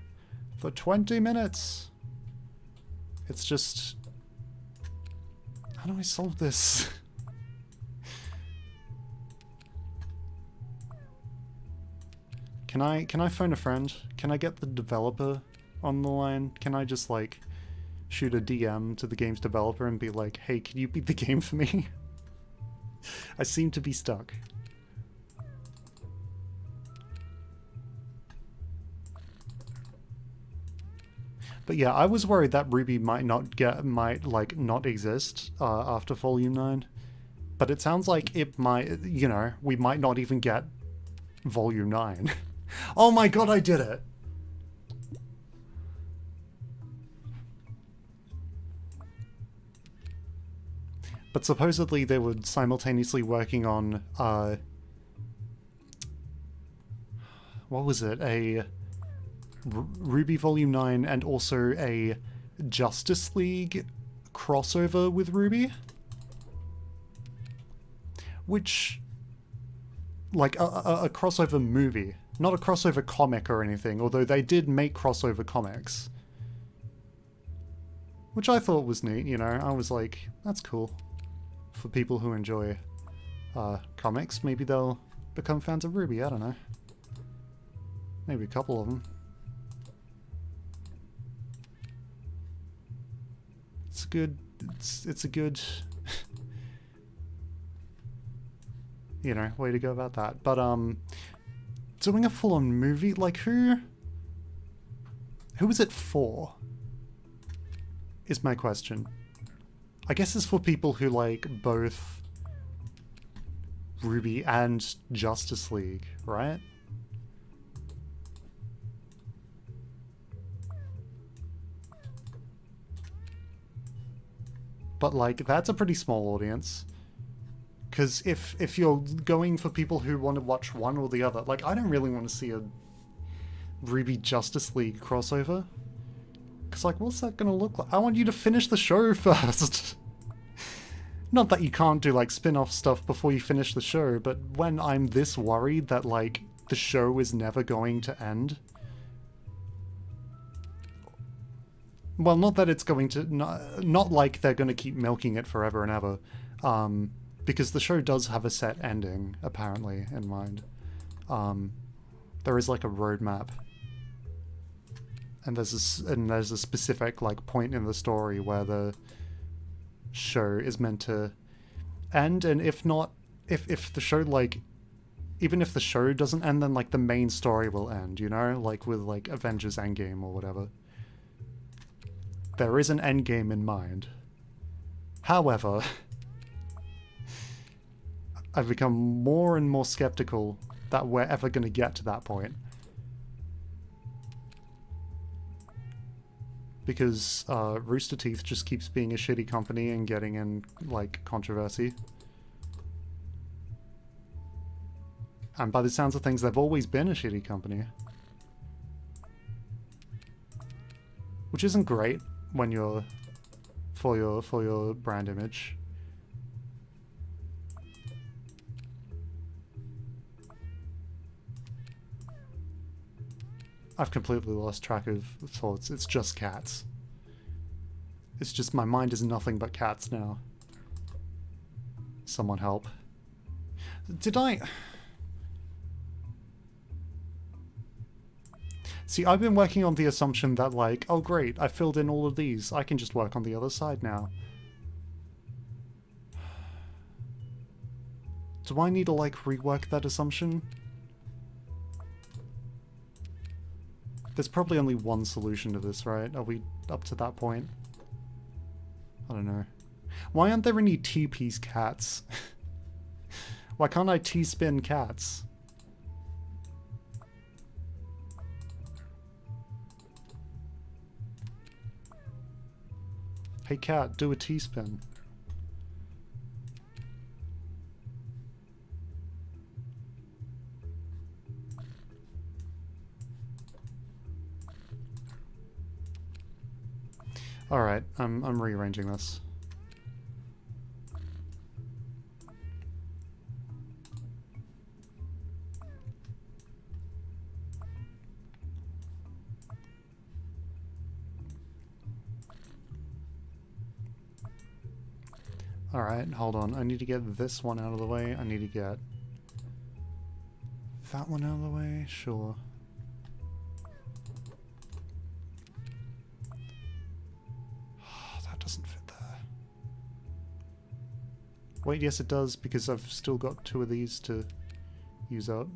Speaker 1: for 20 minutes. It's just... How do I solve this? Can I phone a friend? Can I get the developer on the line? Can I just, like, shoot a DM to the game's developer and be like, hey, can you beat the game for me? I seem to be stuck. But yeah, I was worried that Ruby might not exist after Volume 9. But it sounds like it might, you know, we might not even get Volume 9. Oh my god, I did it! But supposedly they were simultaneously working on, what was it? A Ruby Volume 9 and also a Justice League crossover with Ruby? Which, like, a crossover movie. Not a crossover comic or anything, although they did make crossover comics. Which I thought was neat, you know? I was like, that's cool. For people who enjoy comics, maybe they'll become fans of Ruby, I don't know. Maybe a couple of them. It's good, it's a good, you know, way to go about that. But, doing a full-on movie, like, who Who is it for? Is my question. I guess it's for people who like both Ruby and Justice League, right? But like, that's a pretty small audience. Because if you're going for people who want to watch one or the other, like, I don't really want to see a Ruby Justice League crossover. Because, like, what's that going to look like? I want you to finish the show first. Not that you can't do, like, spin-off stuff before you finish the show, but when I'm this worried that, like, the show is never going to end... Well, not that it's going to... Not like they're going to keep milking it forever and ever. Because the show does have a set ending, apparently, in mind. There is, like, a roadmap. And there's a specific, like, point in the story where the show is meant to end, and if not... If the show, like... Even if the show doesn't end, then, like, the main story will end, you know? Like, with, like, Avengers Endgame or whatever. There is an endgame in mind. However... I've become more and more skeptical that we're ever going to get to that point. Because Rooster Teeth just keeps being a shitty company and getting in, like, controversy. And by the sounds of things, they've always been a shitty company. Which isn't great when you're... for your brand image. I've completely lost track of thoughts. It's just cats. It's just my mind is nothing but cats now. Someone help. Did I... See, I've been working on the assumption that, like, oh great, I filled in all of these. I can just work on the other side now. Do I need to, like, rework that assumption? There's probably only one solution to this, right? Are we up to that point? I don't know. Why aren't there any T-piece cats? Why can't I T-spin cats? Hey cat, do a T-spin. Alright, I'm rearranging this. Alright, hold on. I need to get this one out of the way. I need to get that one out of the way. Sure. That doesn't fit there. Wait, yes it does, because I've still got two of these to use up.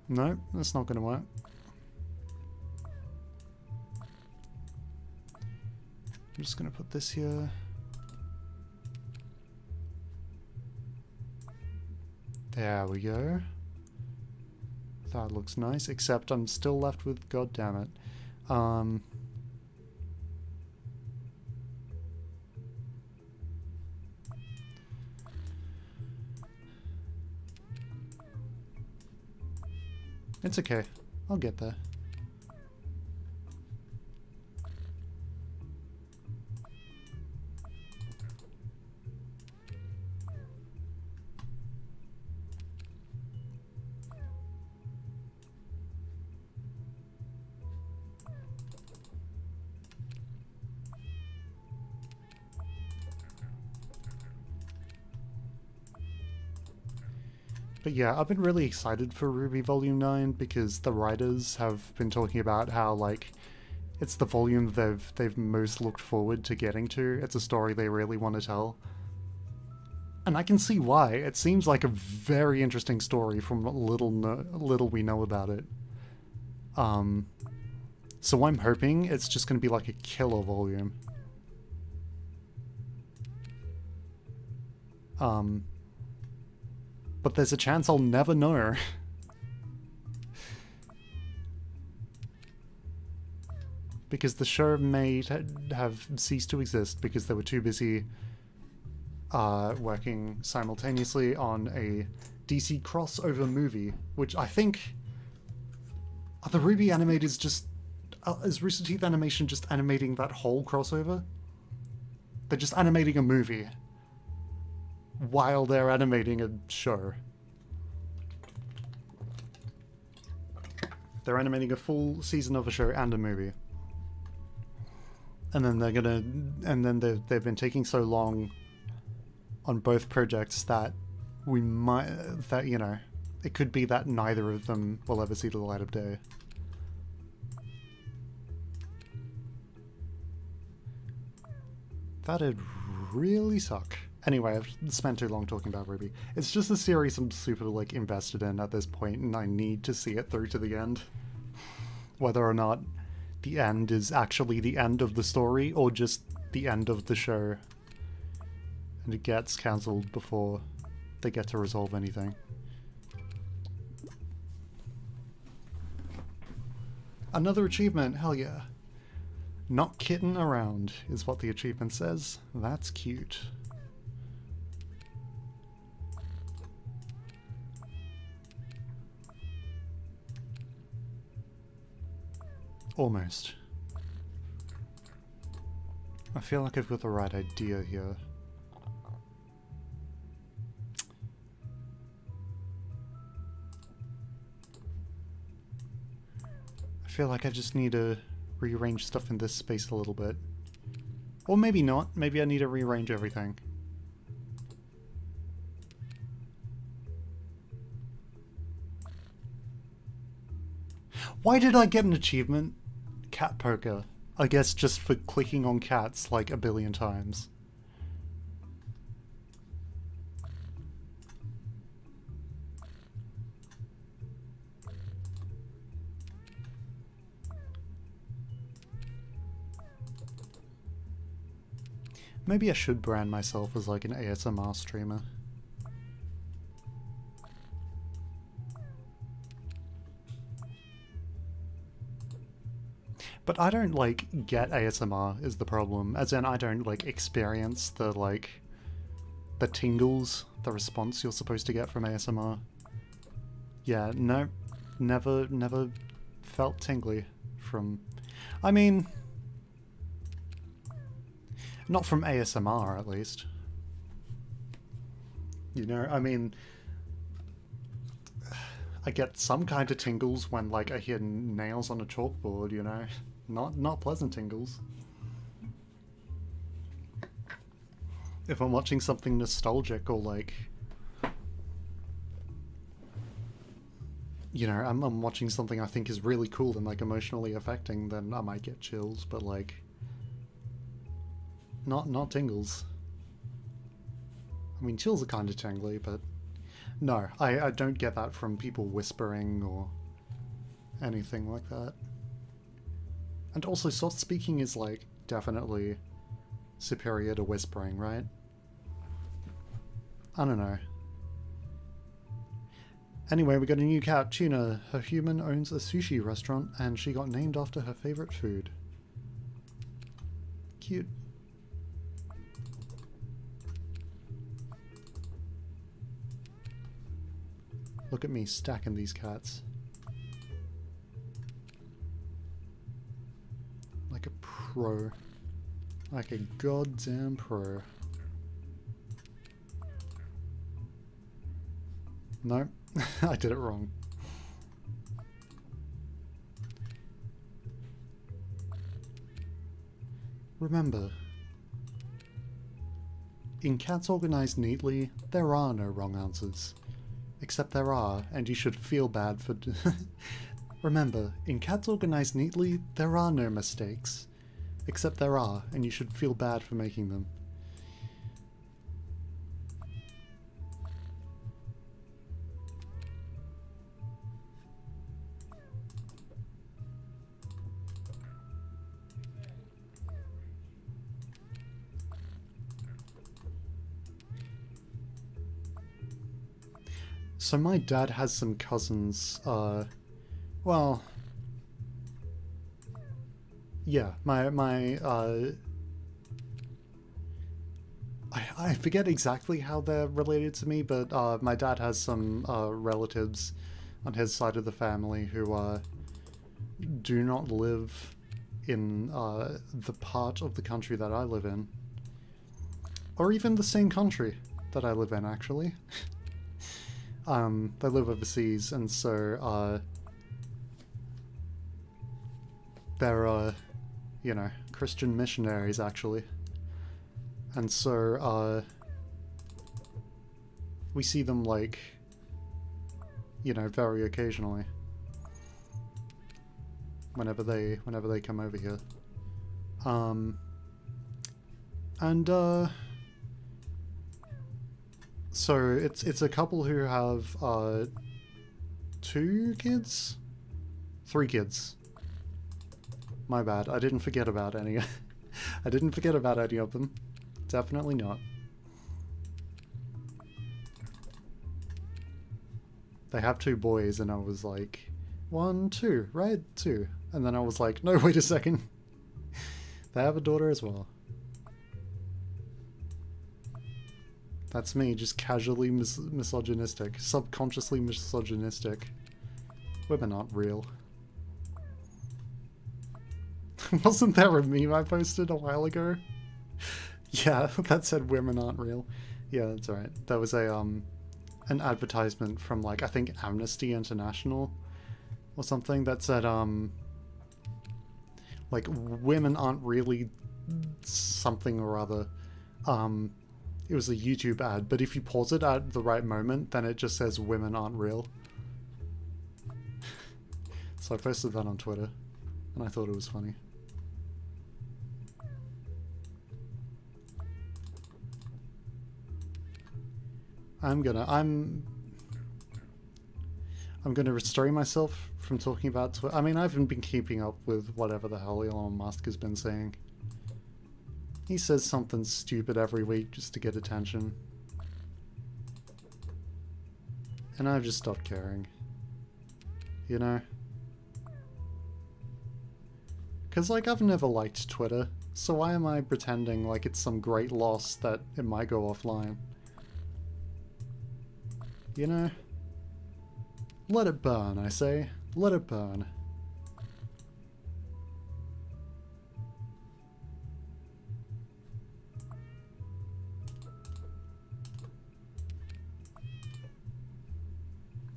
Speaker 1: No, that's not going to work. I'm just going to put this here. There we go. That looks nice, except I'm still left with goddammit. It's okay. I'll get there. But yeah, I've been really excited for Ruby Volume 9 because the writers have been talking about how, like, it's the volume they've most looked forward to getting to. It's a story they really want to tell. And I can see why. It seems like a very interesting story from little we know about it. So I'm hoping it's just going to be like a killer volume. But there's a chance I'll never know. Because the show may have ceased to exist because they were too busy working simultaneously on a DC crossover movie, which I think... Are the Ruby animators just... is Rooster Teeth Animation just animating that whole crossover? They're just animating a movie while they're animating a show. They're animating a full season of a show and a movie. And then they're gonna... And then they've been taking so long on both projects that we might... That, you know, it could be that neither of them will ever see the light of day. That'd really suck. Anyway, I've spent too long talking about Ruby. It's just a series I'm super, like, invested in at this point, and I need to see it through to the end. Whether or not the end is actually the end of the story, or just the end of the show. And it gets cancelled before they get to resolve anything. Another achievement, hell yeah. Not kidding around is what the achievement says. That's cute. Almost. I feel like I've got the right idea here. I feel like I just need to rearrange stuff in this space a little bit. Or maybe not. Maybe I need to rearrange everything. Why did I get an achievement? Cat poker. I guess just for clicking on cats like a billion times. Maybe I should brand myself as like an ASMR streamer. But I don't, like, get ASMR is the problem. As in, I don't, like, experience the, like, the tingles, the response you're supposed to get from ASMR. Yeah, no, never felt tingly from... I mean... Not from ASMR, at least. You know, I mean... I get some kind of tingles when, like, I hear nails on a chalkboard, you know? Not pleasant tingles. If I'm watching something nostalgic or, like... You know, I'm watching something I think is really cool and, like, emotionally affecting, then I might get chills, but, like... Not tingles. I mean, chills are kind of tingly, but... No, I don't get that from people whispering or anything like that. And also, soft speaking is, like, definitely superior to whispering, right? I don't know. Anyway, we got a new cat, Tuna. Her human owns a sushi restaurant, and she got named after her favorite food. Cute. Look at me stacking these cats. Like a pro. Like a goddamn pro. No, I did it wrong. Remember, in Cats Organized Neatly, there are no wrong answers. Except there are, and you should feel bad for... Remember, in Cats Organized Neatly, there are no mistakes. Except there are, and you should feel bad for making them. So my dad has some cousins, well, yeah, I forget exactly how they're related to me, but my dad has some relatives on his side of the family who do not live in the part of the country that I live in, or even the same country that I live in, actually. They live overseas, and so they're you know, Christian missionaries, actually. And so we see them, like, you know, very occasionally whenever they come over here. And so it's a couple who have 2 kids? 3 kids. My bad. I didn't forget about any. I didn't forget about any of them. Definitely not. They have 2 boys, and I was like, 1, 2, right? 2. And then I was like, no, wait a second. They have a daughter as well. That's me, just casually misogynistic. Subconsciously misogynistic. Women aren't real. Wasn't there a meme I posted a while ago? Yeah, that said women aren't real. Yeah, that's right. There was a an advertisement from, like, I think Amnesty International or something that said like, women aren't really something or other. It was a YouTube ad, but if you pause it at the right moment, then it just says women aren't real. So I posted that on Twitter, and I thought it was funny. I'm gonna restrain myself from talking about Twitter. I mean, I haven't been keeping up with whatever the hell Elon Musk has been saying. He says something stupid every week just to get attention. And I've just stopped caring. You know? Because, like, I've never liked Twitter, so why am I pretending like it's some great loss that it might go offline? You know? Let it burn, I say. Let it burn.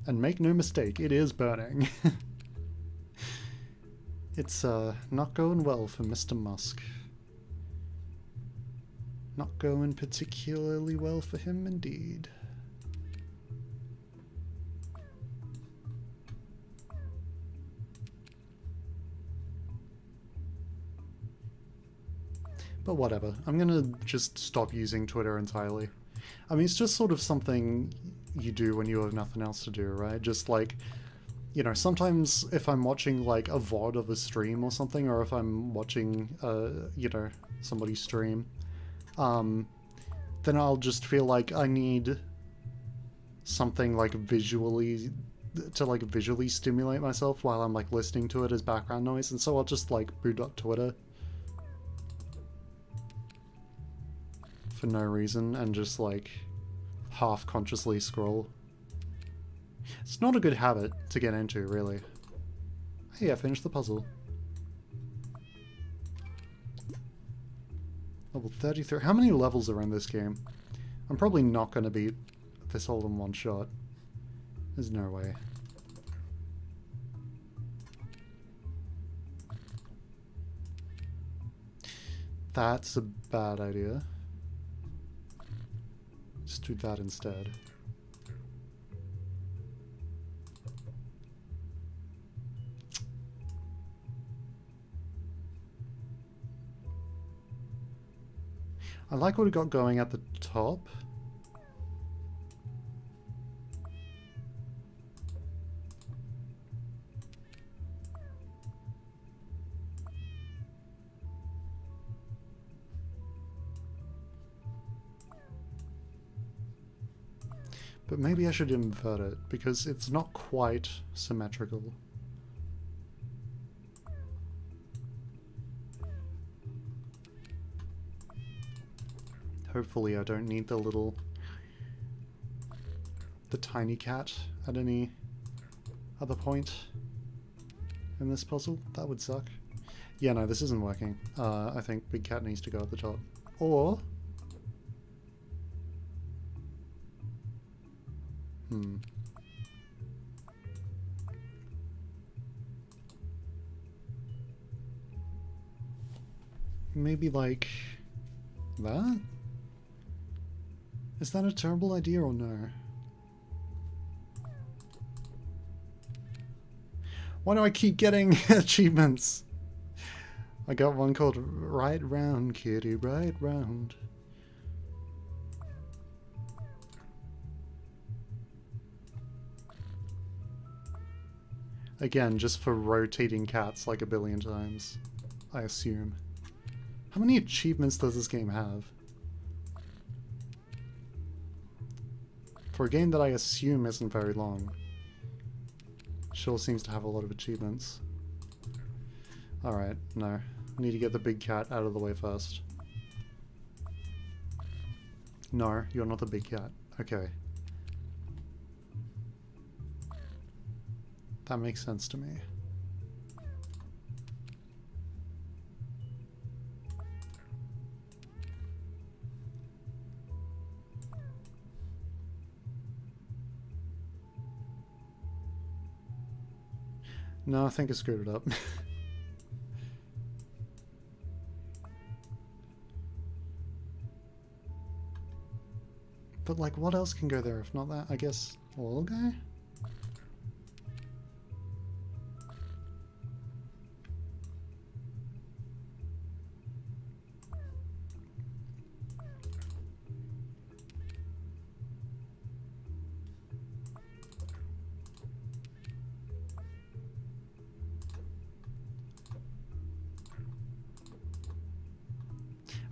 Speaker 1: And make no mistake, it is burning. It's not going well for Mr. Musk. Not going particularly well for him indeed. But whatever, I'm gonna just stop using Twitter entirely. I mean, it's just sort of something you do when you have nothing else to do, right? Just like, you know, sometimes if I'm watching like a VOD of a stream or something, or if I'm watching, you know, somebody stream, then I'll just feel like I need something like visually, to like visually stimulate myself while I'm like listening to it as background noise, and so I'll just like boot up Twitter for no reason and just like half-consciously scroll. It's not a good habit to get into, really. Hey, I finished the puzzle. Level 33. How many levels are in this game? I'm probably not going to beat this all in one shot. There's no way. That's a bad idea. Just do that instead. I like what we got going at the top. But maybe I should invert it, because it's not quite symmetrical. Hopefully I don't need the tiny cat at any other point in this puzzle. That would suck. Yeah, no, this isn't working. I think big cat needs to go at the top. Or... maybe like... that? Is that a terrible idea or no? Why do I keep getting achievements? I got one called Right Round, Kitty, Right Round. Again, just for rotating cats like a billion times, I assume. How many achievements does this game have? For a game that I assume isn't very long. Sure seems to have a lot of achievements. Alright, no. Need to get the big cat out of the way first. No, you're not the big cat. Okay. That makes sense to me. No, I think I screwed it up. But like, what else can go there if not that? I guess a little guy?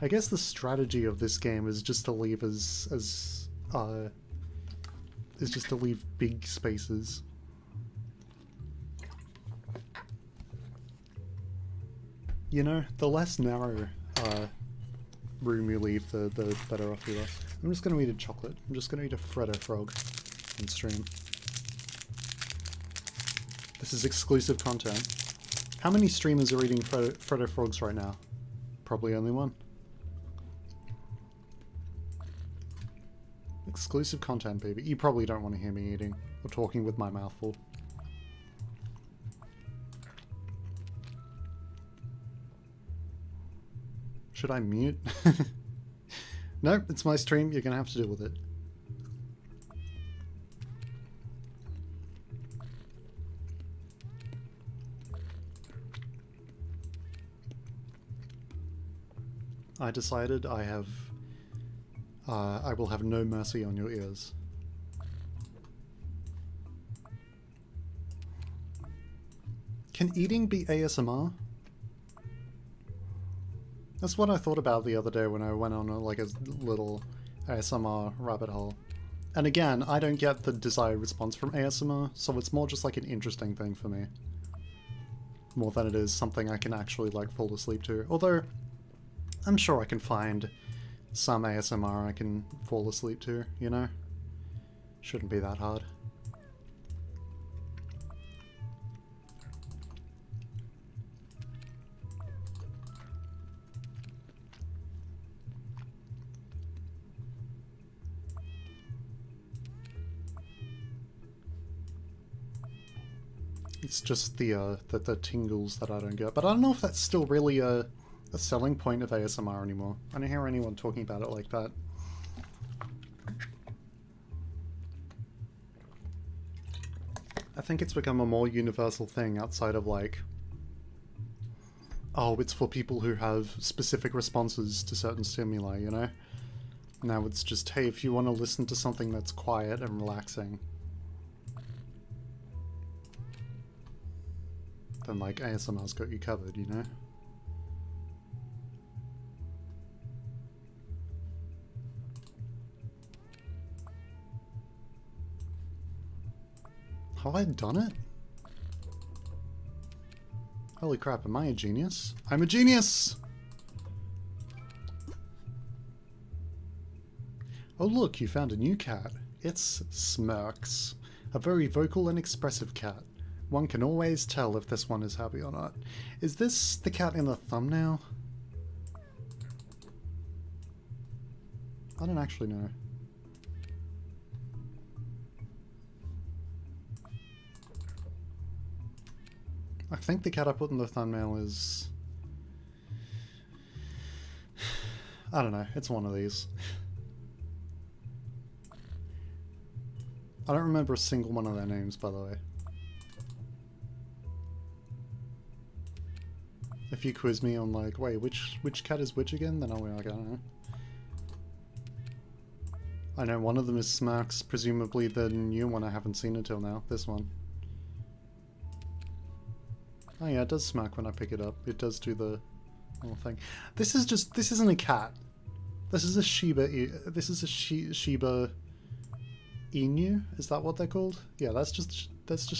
Speaker 1: I guess the strategy of this game is just to leave big spaces. You know, the less narrow room you leave, the better off you are. I'm just gonna eat a chocolate. I'm just gonna eat a Freddo frog on stream. This is exclusive content. How many streamers are eating Freddo frogs right now? Probably only one. Exclusive content, baby. You probably don't want to hear me eating or talking with my mouth full. Should I mute? No, it's my stream. You're gonna have to deal with it. I decided I will have no mercy on your ears. Can eating be ASMR? That's what I thought about the other day when I went on a little ASMR rabbit hole. And again, I don't get the desired response from ASMR, so it's more just like an interesting thing for me. More than it is something I can actually like fall asleep to. Although, I'm sure I can find some ASMR I can fall asleep to, you know? Shouldn't be that hard. It's just the tingles that I don't get. But I don't know if that's still really a selling point of ASMR anymore. I don't hear anyone talking about it like that. I think it's become a more universal thing outside of like, oh, it's for people who have specific responses to certain stimuli, you know? Now it's just, hey, if you want to listen to something that's quiet and relaxing, then like ASMR's got you covered, you know? Have I done it? Holy crap, am I a genius? I'm a genius! Oh look, you found a new cat. It's Smirks. A very vocal and expressive cat. One can always tell if this one is happy or not. Is this the cat in the thumbnail? I don't actually know. I think the cat I put in the thumbnail is... I don't know, it's one of these. I don't remember a single one of their names, by the way. If you quiz me on like, wait, which cat is which again, then I'll be like, I don't know. I know one of them is Smirks, presumably the new one I haven't seen until now, this one. Oh yeah, it does smack when I pick it up. It does do the little thing. This isn't a cat. This is a Shiba Shiba Inu? Is that what they're called? Yeah, that's just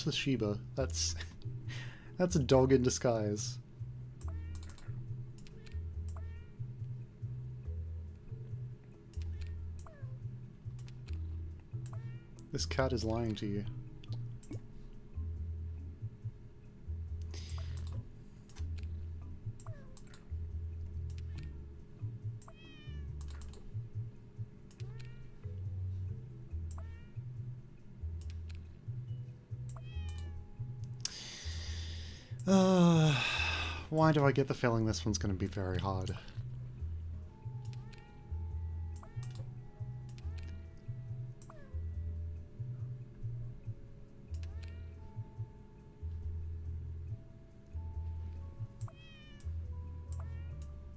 Speaker 1: a Shiba. That's a dog in disguise. This cat is lying to you. Why do I get the feeling this one's going to be very hard?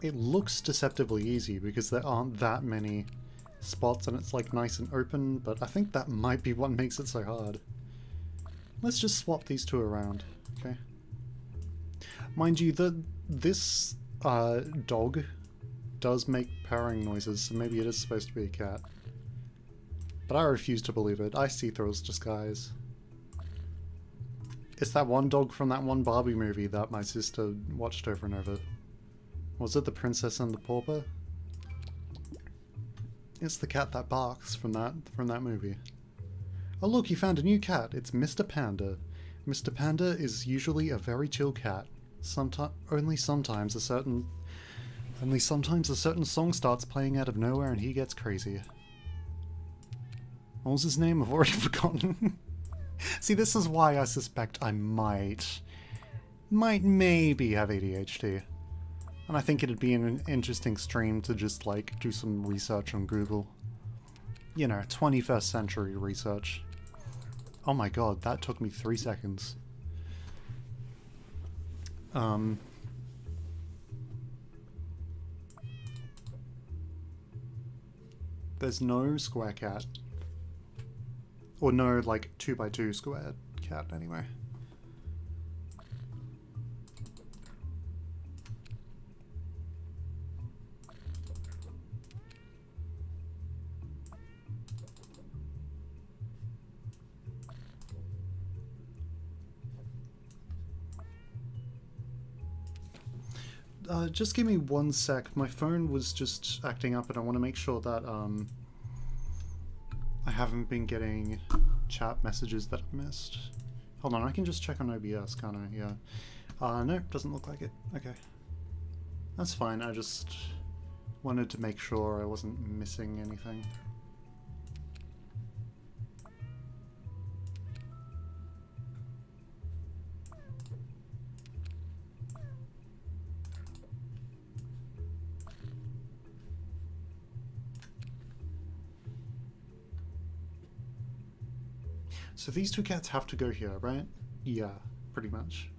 Speaker 1: It looks deceptively easy because there aren't that many spots and it's like nice and open, but I think that might be what makes it so hard. Let's just swap these two around, okay? Mind you, this dog does make purring noises, so maybe it is supposed to be a cat. But I refuse to believe it. I see through its disguise. It's that one dog from that one Barbie movie that my sister watched over and over. Was it The Princess and the Pauper? It's the cat that barks from that movie. Oh look, you found a new cat. It's Mr. Panda. Mr. Panda is usually a very chill cat. Only sometimes a certain song starts playing out of nowhere and he gets crazy. What was his name? I've already forgotten. See, this is why I suspect I might maybe have ADHD. And I think it'd be an interesting stream to just like do some research on Google. You know, 21st century research. Oh my god, that took me 3 seconds. There's no square cat. Or no, like, 2x2 square cat, anyway. Just give me 1 sec. My phone was just acting up and I want to make sure that I haven't been getting chat messages that I've missed. Hold on, I can just check on OBS, can't I? Yeah. No, doesn't look like it. Okay. That's fine, I just wanted to make sure I wasn't missing anything. So these two cats have to go here, right? Yeah, pretty much.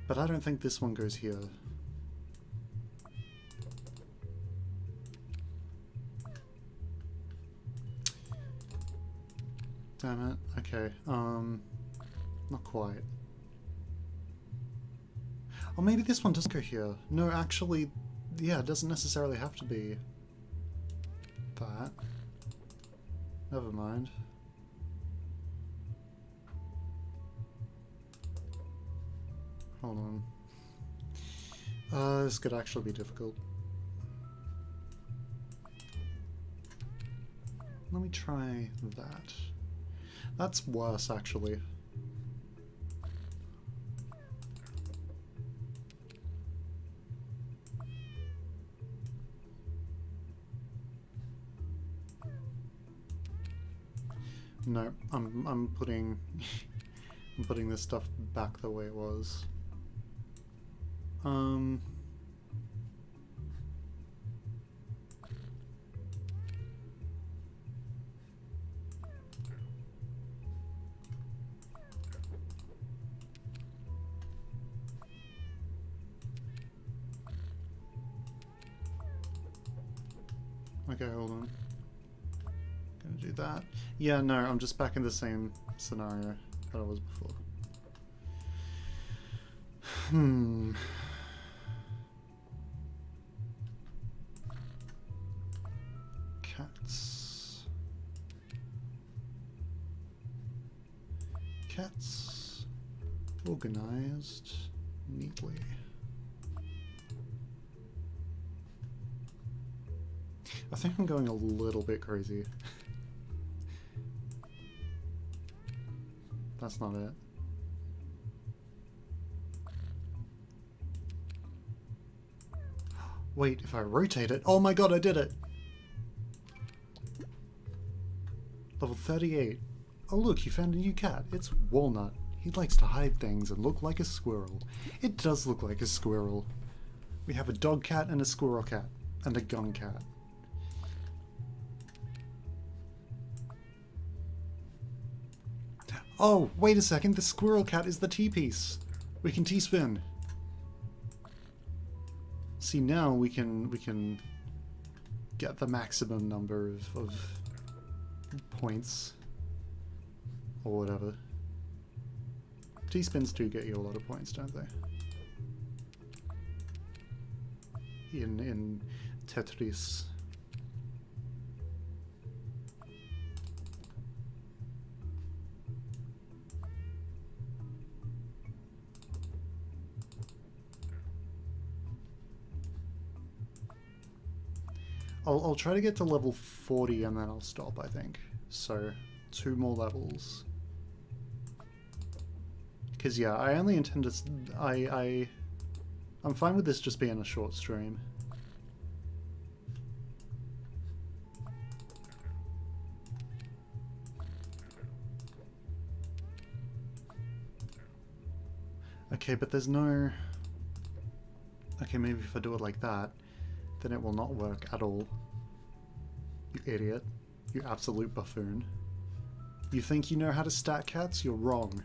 Speaker 1: But I don't think this one goes here. Damn it. Okay, not quite. Or maybe this one does go here. No, actually, yeah, it doesn't necessarily have to be that. Never mind. Hold on. This could actually be difficult. Let me try that. That's worse, actually. No, I'm putting I'm putting this stuff back the way it was. Okay, hold on. Gonna do that. Yeah, no, I'm just back in the same scenario that I was before. Cats. Cats. Organized neatly. I think I'm going a little bit crazy. That's not it. Wait, if I rotate it... Oh my god, I did it! Level 38. Oh look, you found a new cat. It's Walnut. He likes to hide things and look like a squirrel. It does look like a squirrel. We have a dog cat and a squirrel cat. And a gun cat. Oh, wait a second, the squirrel cat is the T-piece. We can T-spin. See, now we can get the maximum number of points. Or whatever. T-spins do get you a lot of points, don't they? In Tetris. I'll try to get to level 40 and then I'll stop, I think. So, 2 more levels. Because yeah, I only intend to... I'm fine with this just being a short stream. Okay, but there's no... Okay, maybe if I do it like that, then it will not work at all. You idiot. You absolute buffoon. You think you know how to stack cats? You're wrong.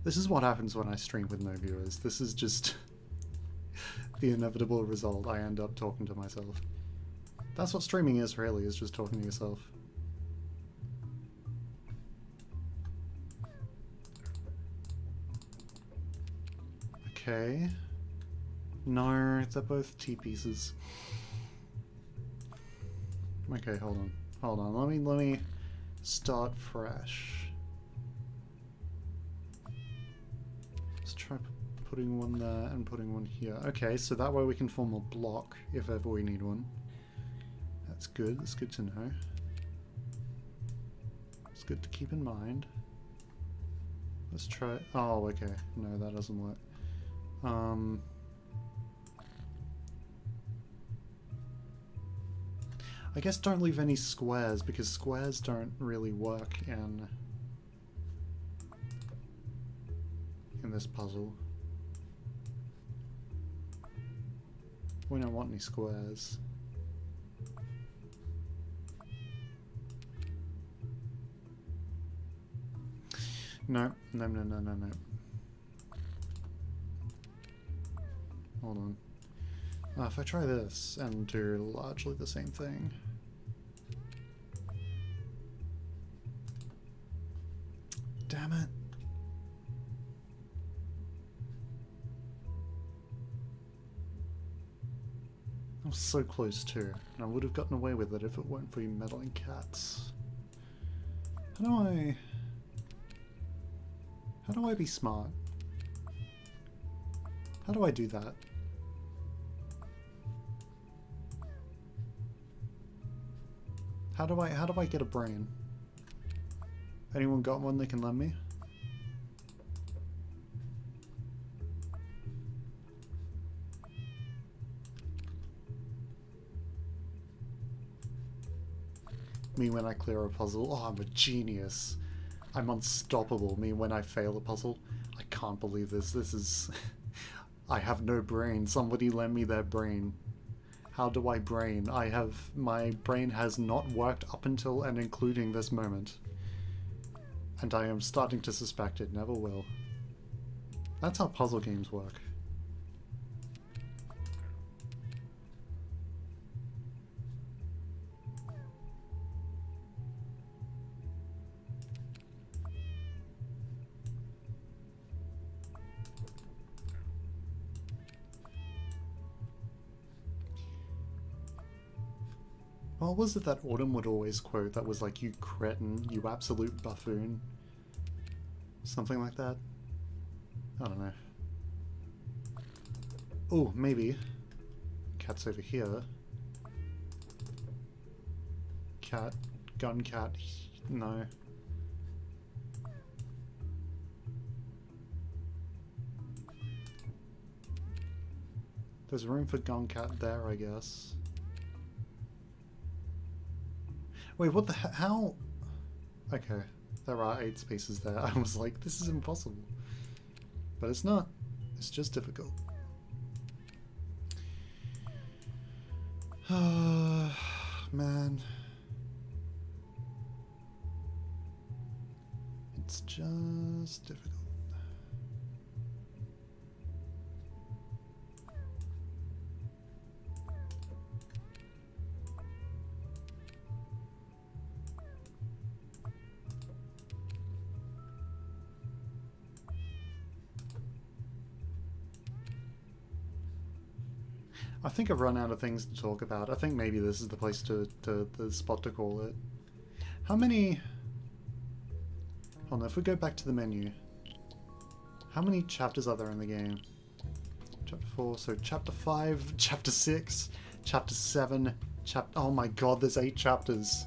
Speaker 1: This is what happens when I stream with no viewers. This is just the inevitable result. I end up talking to myself. That's what streaming is, really, is just talking to yourself. Okay. No, they're both T-pieces. Okay, hold on. Hold on. Let me start fresh. Let's try putting one there and putting one here. Okay, so that way we can form a block if ever we need one. That's good. That's good to know. It's good to keep in mind. Let's try... Oh, okay. No, that doesn't work. I guess don't leave any squares, because squares don't really work in this puzzle. We don't want any squares. No, no, no, no, no, no. Hold on. If I try this and do largely the same thing. Damn it. was so close too. And I would have gotten away with it if it weren't for you meddling cats. How do I be smart? How do I do that? How do I get a brain? Anyone got one they can lend me? Me when I clear a puzzle. Oh, I'm a genius. I'm unstoppable. Me when I fail a puzzle. I can't believe this. This is... I have no brain. Somebody lend me their brain. How do I brain? My brain has not worked up until and including this moment. And I am starting to suspect it never will. That's how puzzle games work. What was it that Autumn would always quote that was like, you cretin, you absolute buffoon? Something like that? I don't know. Oh, maybe. Cat's over here. Cat. Gun cat. No. There's room for gun cat there, I guess. Wait, what the how? Okay, there are 8 spaces there. I was like, this is impossible. But it's not. It's just difficult. Man. It's just difficult. I think I've run out of things to talk about. I think maybe this is the place the spot to call it. How many... Hold on, if we go back to the menu. How many chapters are there in the game? Chapter 4, so Chapter 5, Chapter 6, Chapter 7, Oh my god, there's 8 chapters.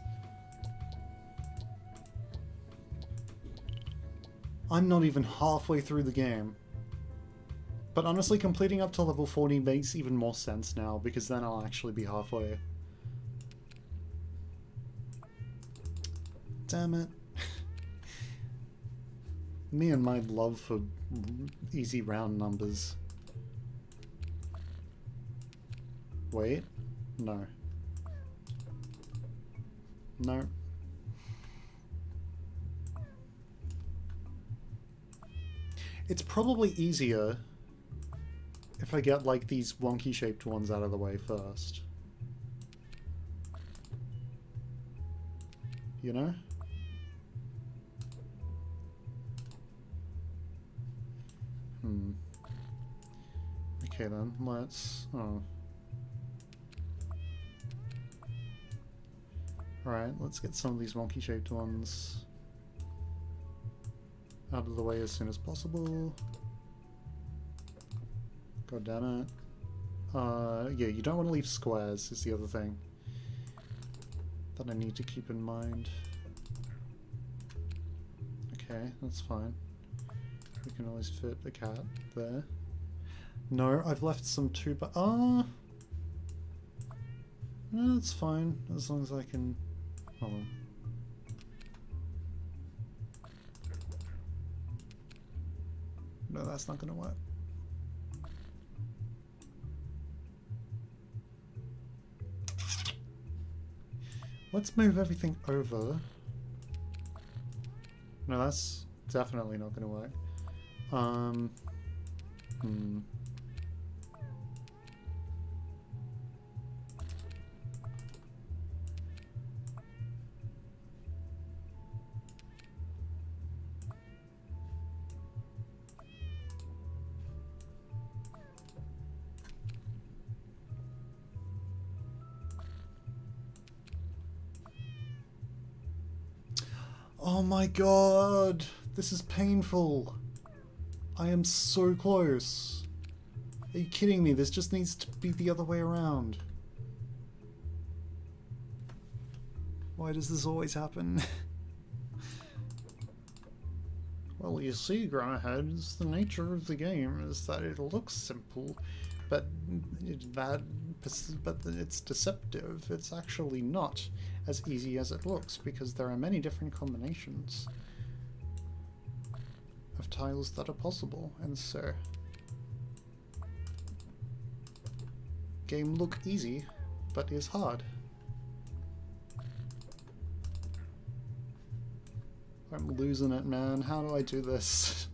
Speaker 1: I'm not even halfway through the game. But honestly, completing up to level 40 makes even more sense now, because then I'll actually be halfway. Damn it. Me and my love for easy round numbers. Wait. No. No. It's probably easier if I get, like, these wonky shaped ones out of the way first. You know? Okay then, let's... Oh. Alright, let's get some of these wonky shaped ones out of the way as soon as possible. God damn it. Yeah, you don't want to leave squares, is the other thing that I need to keep in mind. Okay, that's fine. We can always fit a cat there. No, I've left some too, but no, that's fine, as long as I can... Hold on. No, that's not gonna work. Let's move everything over. No, that's definitely not gonna work. Oh my god! This is painful! I am so close! Are you kidding me? This just needs to be the other way around. Why does this always happen? Well, you see, Granahead, the nature of the game is that it looks simple, but it's deceptive. It's actually not as easy as it looks, because there are many different combinations of tiles that are possible, and so game look easy, but is hard. I'm losing it, man. How do I do this?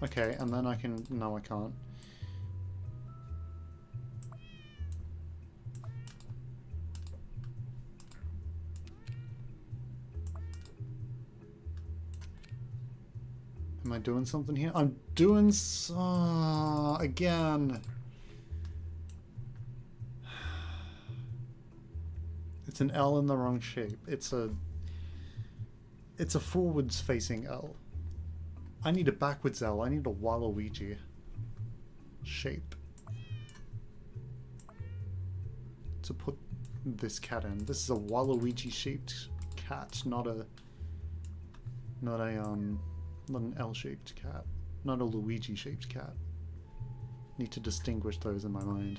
Speaker 1: Okay, and then I can... No, I can't. Am I doing something here? I'm doing... again. It's an L in the wrong shape. It's a forwards facing L. I need a backwards L. I need a Waluigi shape to put this cat in. This is a Waluigi shaped cat, not an L shaped cat, not a Luigi shaped cat. Need to distinguish those in my mind.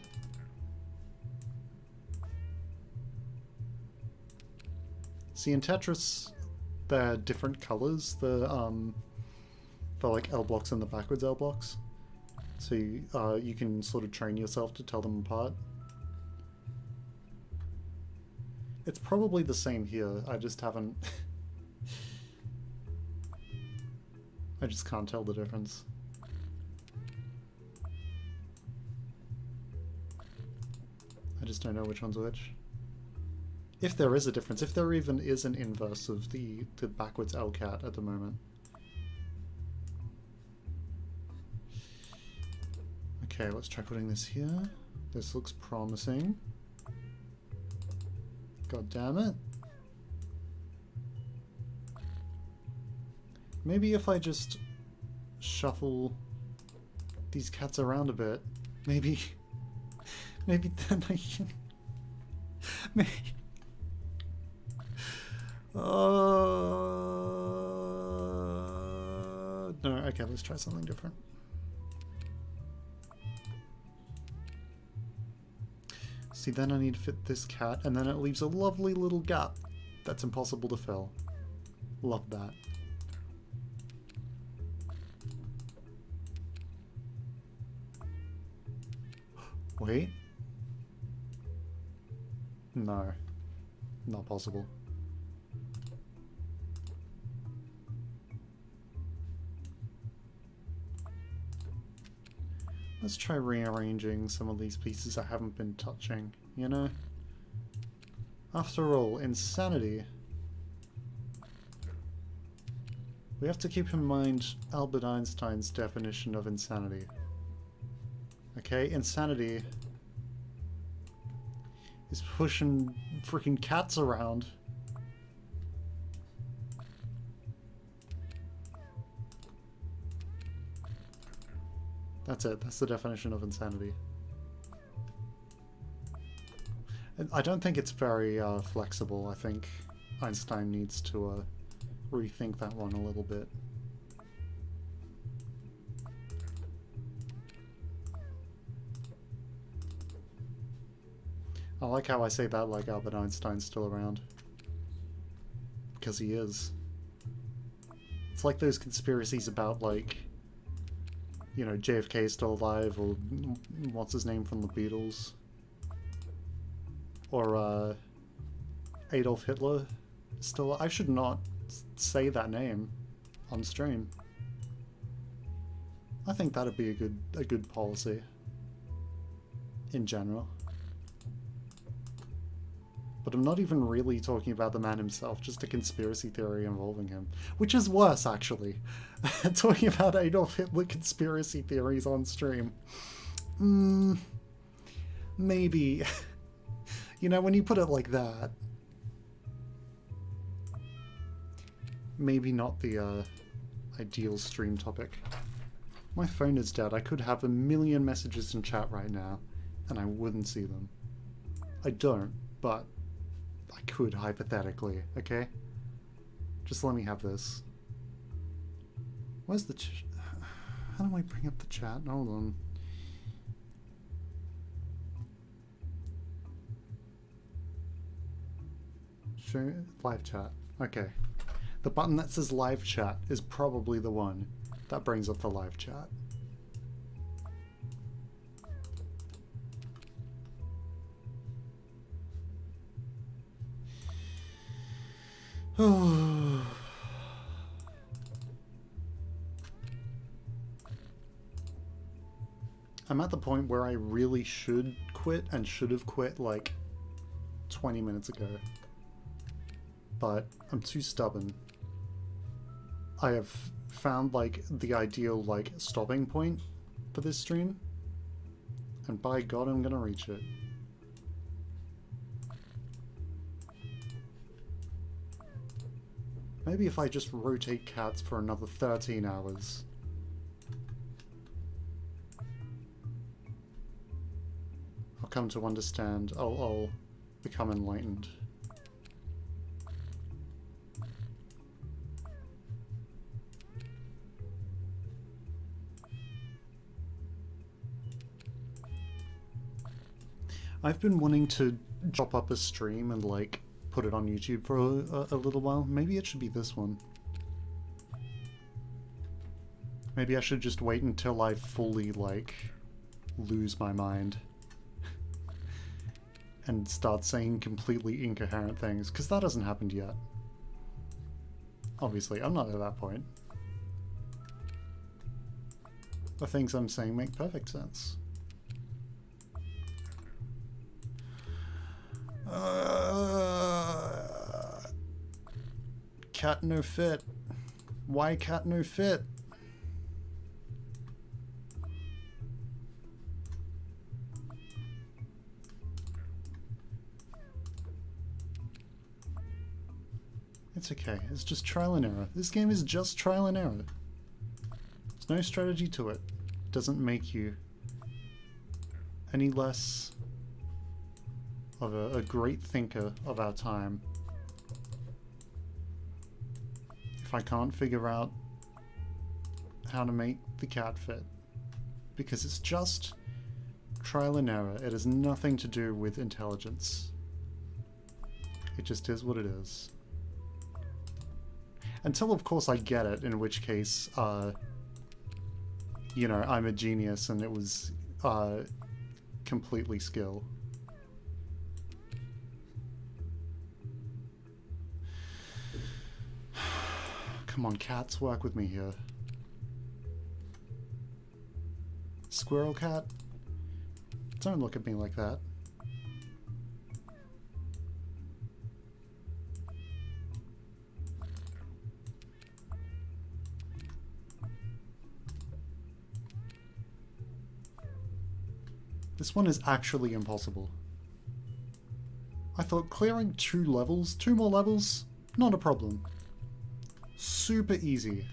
Speaker 1: See, in Tetris, they're different colors. The like L blocks and the backwards L blocks. So you can sort of train yourself to tell them apart. It's probably the same here. I just haven't. I just can't tell the difference. I just don't know which one's which. If there is a difference, if there even is an inverse of the backwards L cat at the moment. Okay, let's try putting this here. This looks promising. God damn it. Maybe if I just shuffle these cats around a bit, maybe then I can... Maybe... No, okay, let's try something different. See, then I need to fit this cat, and then it leaves a lovely little gap that's impossible to fill. Love that. Wait. No. Not possible. Let's try rearranging some of these pieces I haven't been touching, you know? After all, insanity. We have to keep in mind Albert Einstein's definition of insanity. Okay, insanity is pushing freaking cats around. That's it. That's the definition of insanity. I don't think it's very flexible. I think Einstein needs to rethink that one a little bit. I like how I say that like Albert Einstein's still around. Because he is. It's like those conspiracies about, like, you know, JFK is still alive, or what's his name from the Beatles? Or Adolf Hitler is still... I should not say that name on stream. I think that'd be a good policy. In general. But I'm not even really talking about the man himself, just a conspiracy theory involving him. Which is worse, actually. Talking about Adolf Hitler conspiracy theories on stream. Maybe. You know, when you put it like that, maybe not the ideal stream topic. My phone is dead. I could have a million messages in chat right now, and I wouldn't see them. I don't, but I could hypothetically, okay? Just let me have this. Where's the how do I bring up the chat? Hold on. Show live chat. Okay. The button that says live chat is probably the one that brings up the live chat. I'm at the point where I really should quit and should have quit like 20 minutes ago. But I'm too stubborn. I have found like the ideal like stopping point for this stream, and by God I'm gonna reach it. Maybe if I just rotate cats for another 13 hours. I'll come to understand. I'll become enlightened. I've been wanting to chop up a stream and like put it on YouTube for a little while. Maybe it should be this one. Maybe I should just wait until I fully like lose my mind and start saying completely incoherent things, because that hasn't happened yet. Obviously, I'm not at that point. The things I'm saying make perfect sense. Cat no fit. Why cat no fit? It's okay. It's just trial and error. This game is just trial and error. There's no strategy to it. It doesn't make you any less of a great thinker of our time. If I can't figure out how to make the cat fit. Because it's just trial and error. It has nothing to do with intelligence. It just is what it is. Until, of course, I get it, in which case, you know, I'm a genius and it was completely skill. Come on, cats, work with me here. Squirrel cat? Don't look at me like that. This one is actually impossible. I thought clearing 2 levels, 2 more levels, not a problem. Super easy.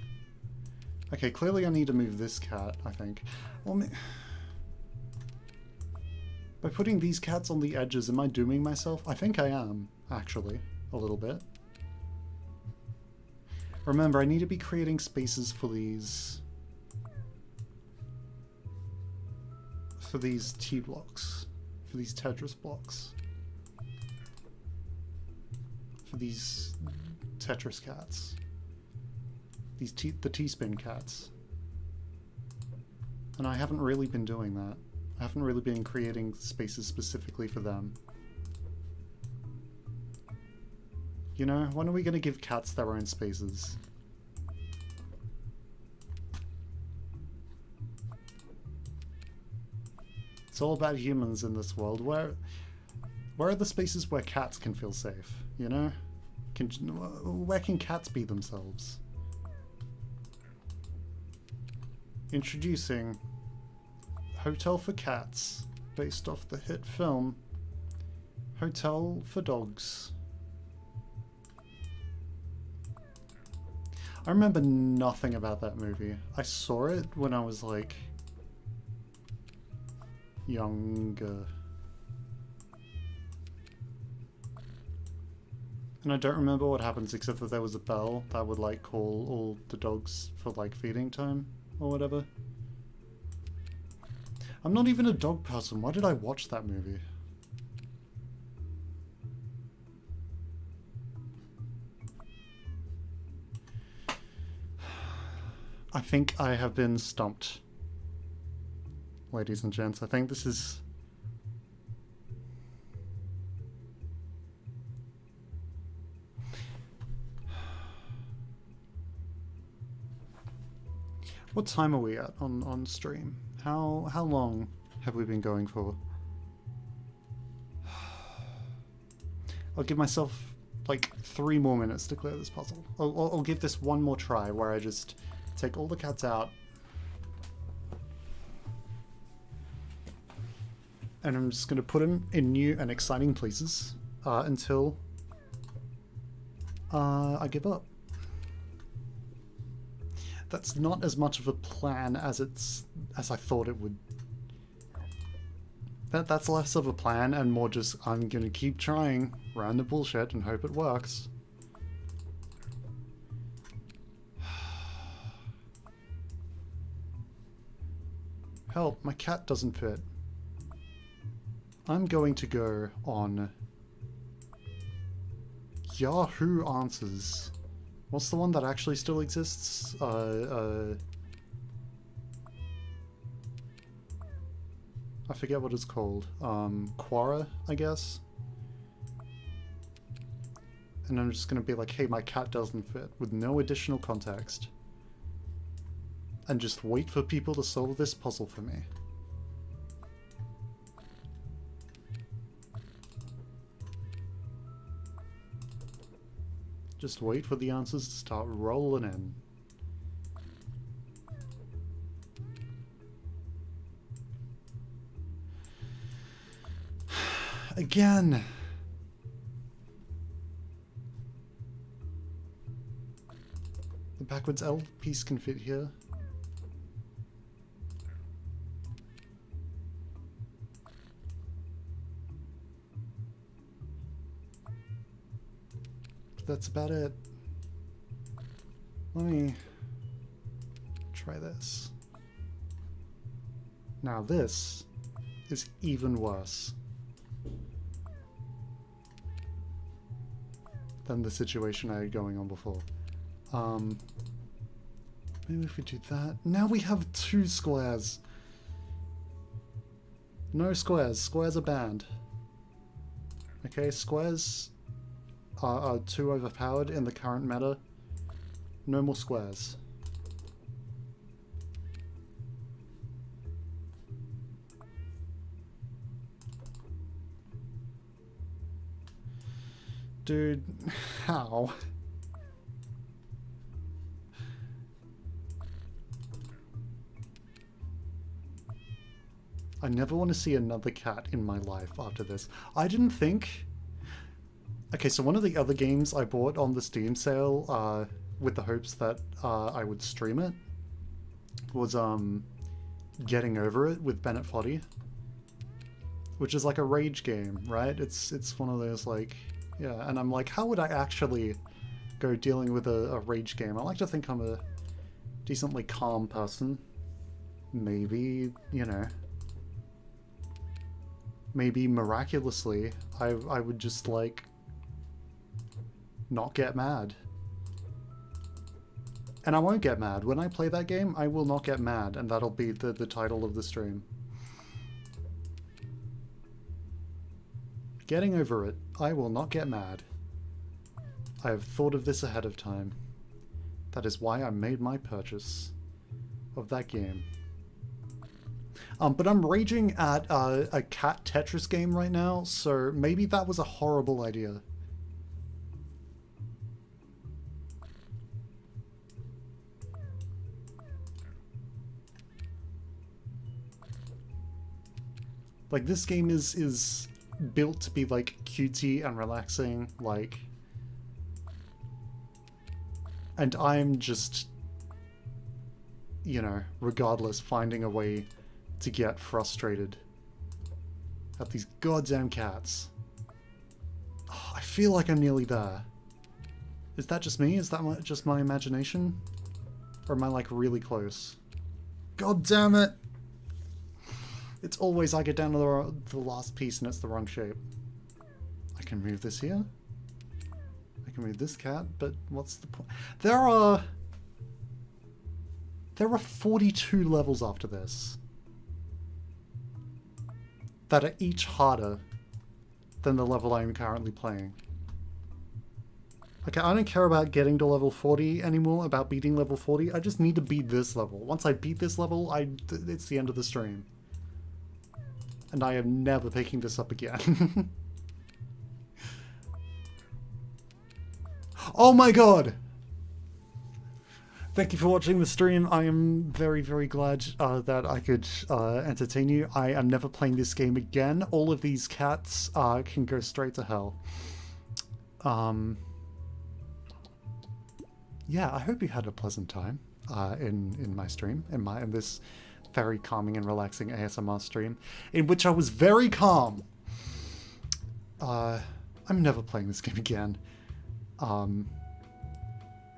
Speaker 1: Okay, clearly I need to move this cat, I think. Well, by putting these cats on the edges, am I dooming myself? I think I am, actually, a little bit. Remember, I need to be creating spaces for these T blocks, for these Tetris blocks, for these Tetris cats, the T-spin cats. And I haven't really been doing that. I haven't really been creating spaces specifically for them. You know, when are we going to give cats their own spaces? It's all about humans in this world. Where are the spaces where cats can feel safe, you know? Where can cats be themselves? Introducing Hotel for Cats, based off the hit film Hotel for dogs. I remember nothing about that movie. I saw it when I was like younger. And I don't remember what happens except that there was a bell that would like call all the dogs for like feeding time or whatever. I'm not even a dog person. Why did I watch that movie? I think I have been stumped. Ladies and gents, I think this is... What time are we at on stream? How long have we been going for? I'll give myself like 3 more minutes to clear this puzzle. I'll give this one more try where I just take all the cats out. And I'm just going to put them in new and exciting places until I give up. That's not as much of a plan as I thought it would. That's less of a plan and more just I'm going to keep trying random bullshit and hope it works. Help, my cat doesn't fit. I'm going to go on Yahoo Answers. What's the one that actually still exists? I forget what it's called. Quora, I guess. And I'm just gonna be like, hey, my cat doesn't fit, with no additional context. And just wait for people to solve this puzzle for me. Just wait for the answers to start rolling in. Again! The backwards L piece can fit here. That's about it. Let me try this. Now this is even worse than the situation I had going on before. Maybe if we do that. Now we have 2 squares. No squares. Squares are banned. Okay, squares are too overpowered in the current meta. No more squares. Dude, how? I never want to see another cat in my life after this. I didn't think... Okay, so one of the other games I bought on the Steam sale, with the hopes that I would stream it, was Getting Over It with Bennett Foddy, which is like a rage game, right? It's one of those like, yeah, and I'm like, how would I actually go dealing with a rage game? I like to think I'm a decently calm person. Maybe, you know, maybe miraculously I would just like not get mad. And I won't get mad. When I play that game, I will not get mad, and that'll be the title of the stream. Getting Over It. I will not get mad. I have thought of this ahead of time. That is why I made my purchase of that game. But I'm raging at a cat Tetris game right now, so maybe that was a horrible idea. Like, this game is built to be like cutesy and relaxing, like, and I'm just, you know, regardless, finding a way to get frustrated at these goddamn cats. Oh, I feel like I'm nearly there. Is that just me? Is that just my imagination? Or am I like really close? God damn it! It's always I get down to the last piece and it's the wrong shape. I can move this here. I can move this cat, but what's the point? There are 42 levels after this that are each harder than the level I am currently playing. Okay, I don't care about getting to level 40 anymore, about beating level 40. I just need to beat this level. Once I beat this level, it's the end of the stream. And I am never picking this up again. Oh my god! Thank you for watching the stream. I am very, very glad that I could entertain you. I am never playing this game again. All of these cats can go straight to hell. Yeah, I hope you had a pleasant time in my stream, in this very calming and relaxing ASMR stream, in which I was very calm. I'm never playing this game again.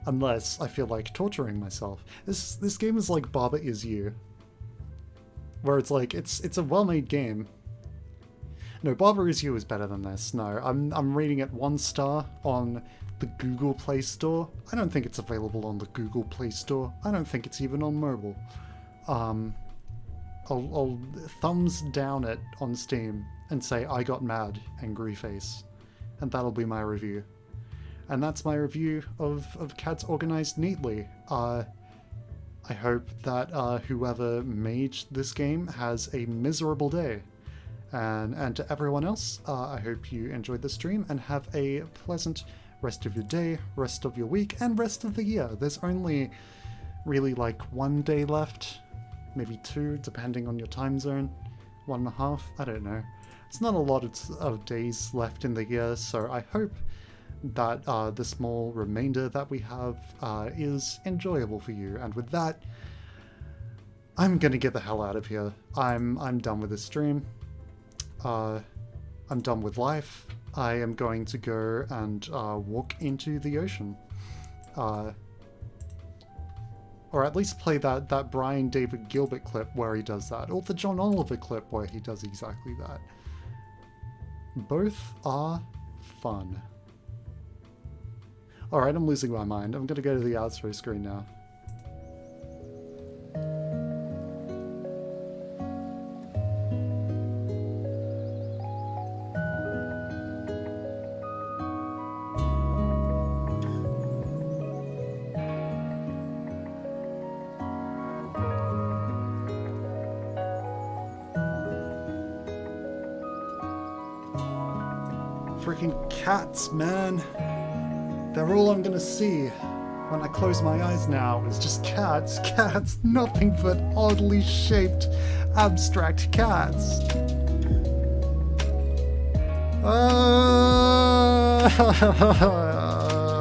Speaker 1: Unless I feel like torturing myself. This game is like Baba Is You. Where it's like, it's a well-made game. No, Baba Is You is better than this. No, I'm rating it 1 star on the Google Play Store. I don't think it's available on the Google Play Store. I don't think it's even on mobile. I'll thumbs down it on Steam and say I got mad, angry face. And that'll be my review. And that's my review of Cats Organized Neatly. I hope that whoever made this game has a miserable day. And to everyone else, I hope you enjoyed the stream and have a pleasant rest of your day, rest of your week, and rest of the year. There's only really like 1 day left, maybe 2, depending on your time zone. 1.5, I don't know. It's not a lot of days left in the year, so I hope that the small remainder that we have is enjoyable for you. And with that, I'm gonna get the hell out of here. I'm done with this stream. I'm done with life. I am going to go and walk into the ocean. Or at least play that Brian David Gilbert clip where he does that, or the John Oliver clip where he does exactly that. Both are fun. Alright, I'm losing my mind. I'm gonna go to the outro screen now. Freaking cats, man. They're all I'm gonna see when I close my eyes now. Is just cats, cats, nothing but oddly shaped, abstract cats.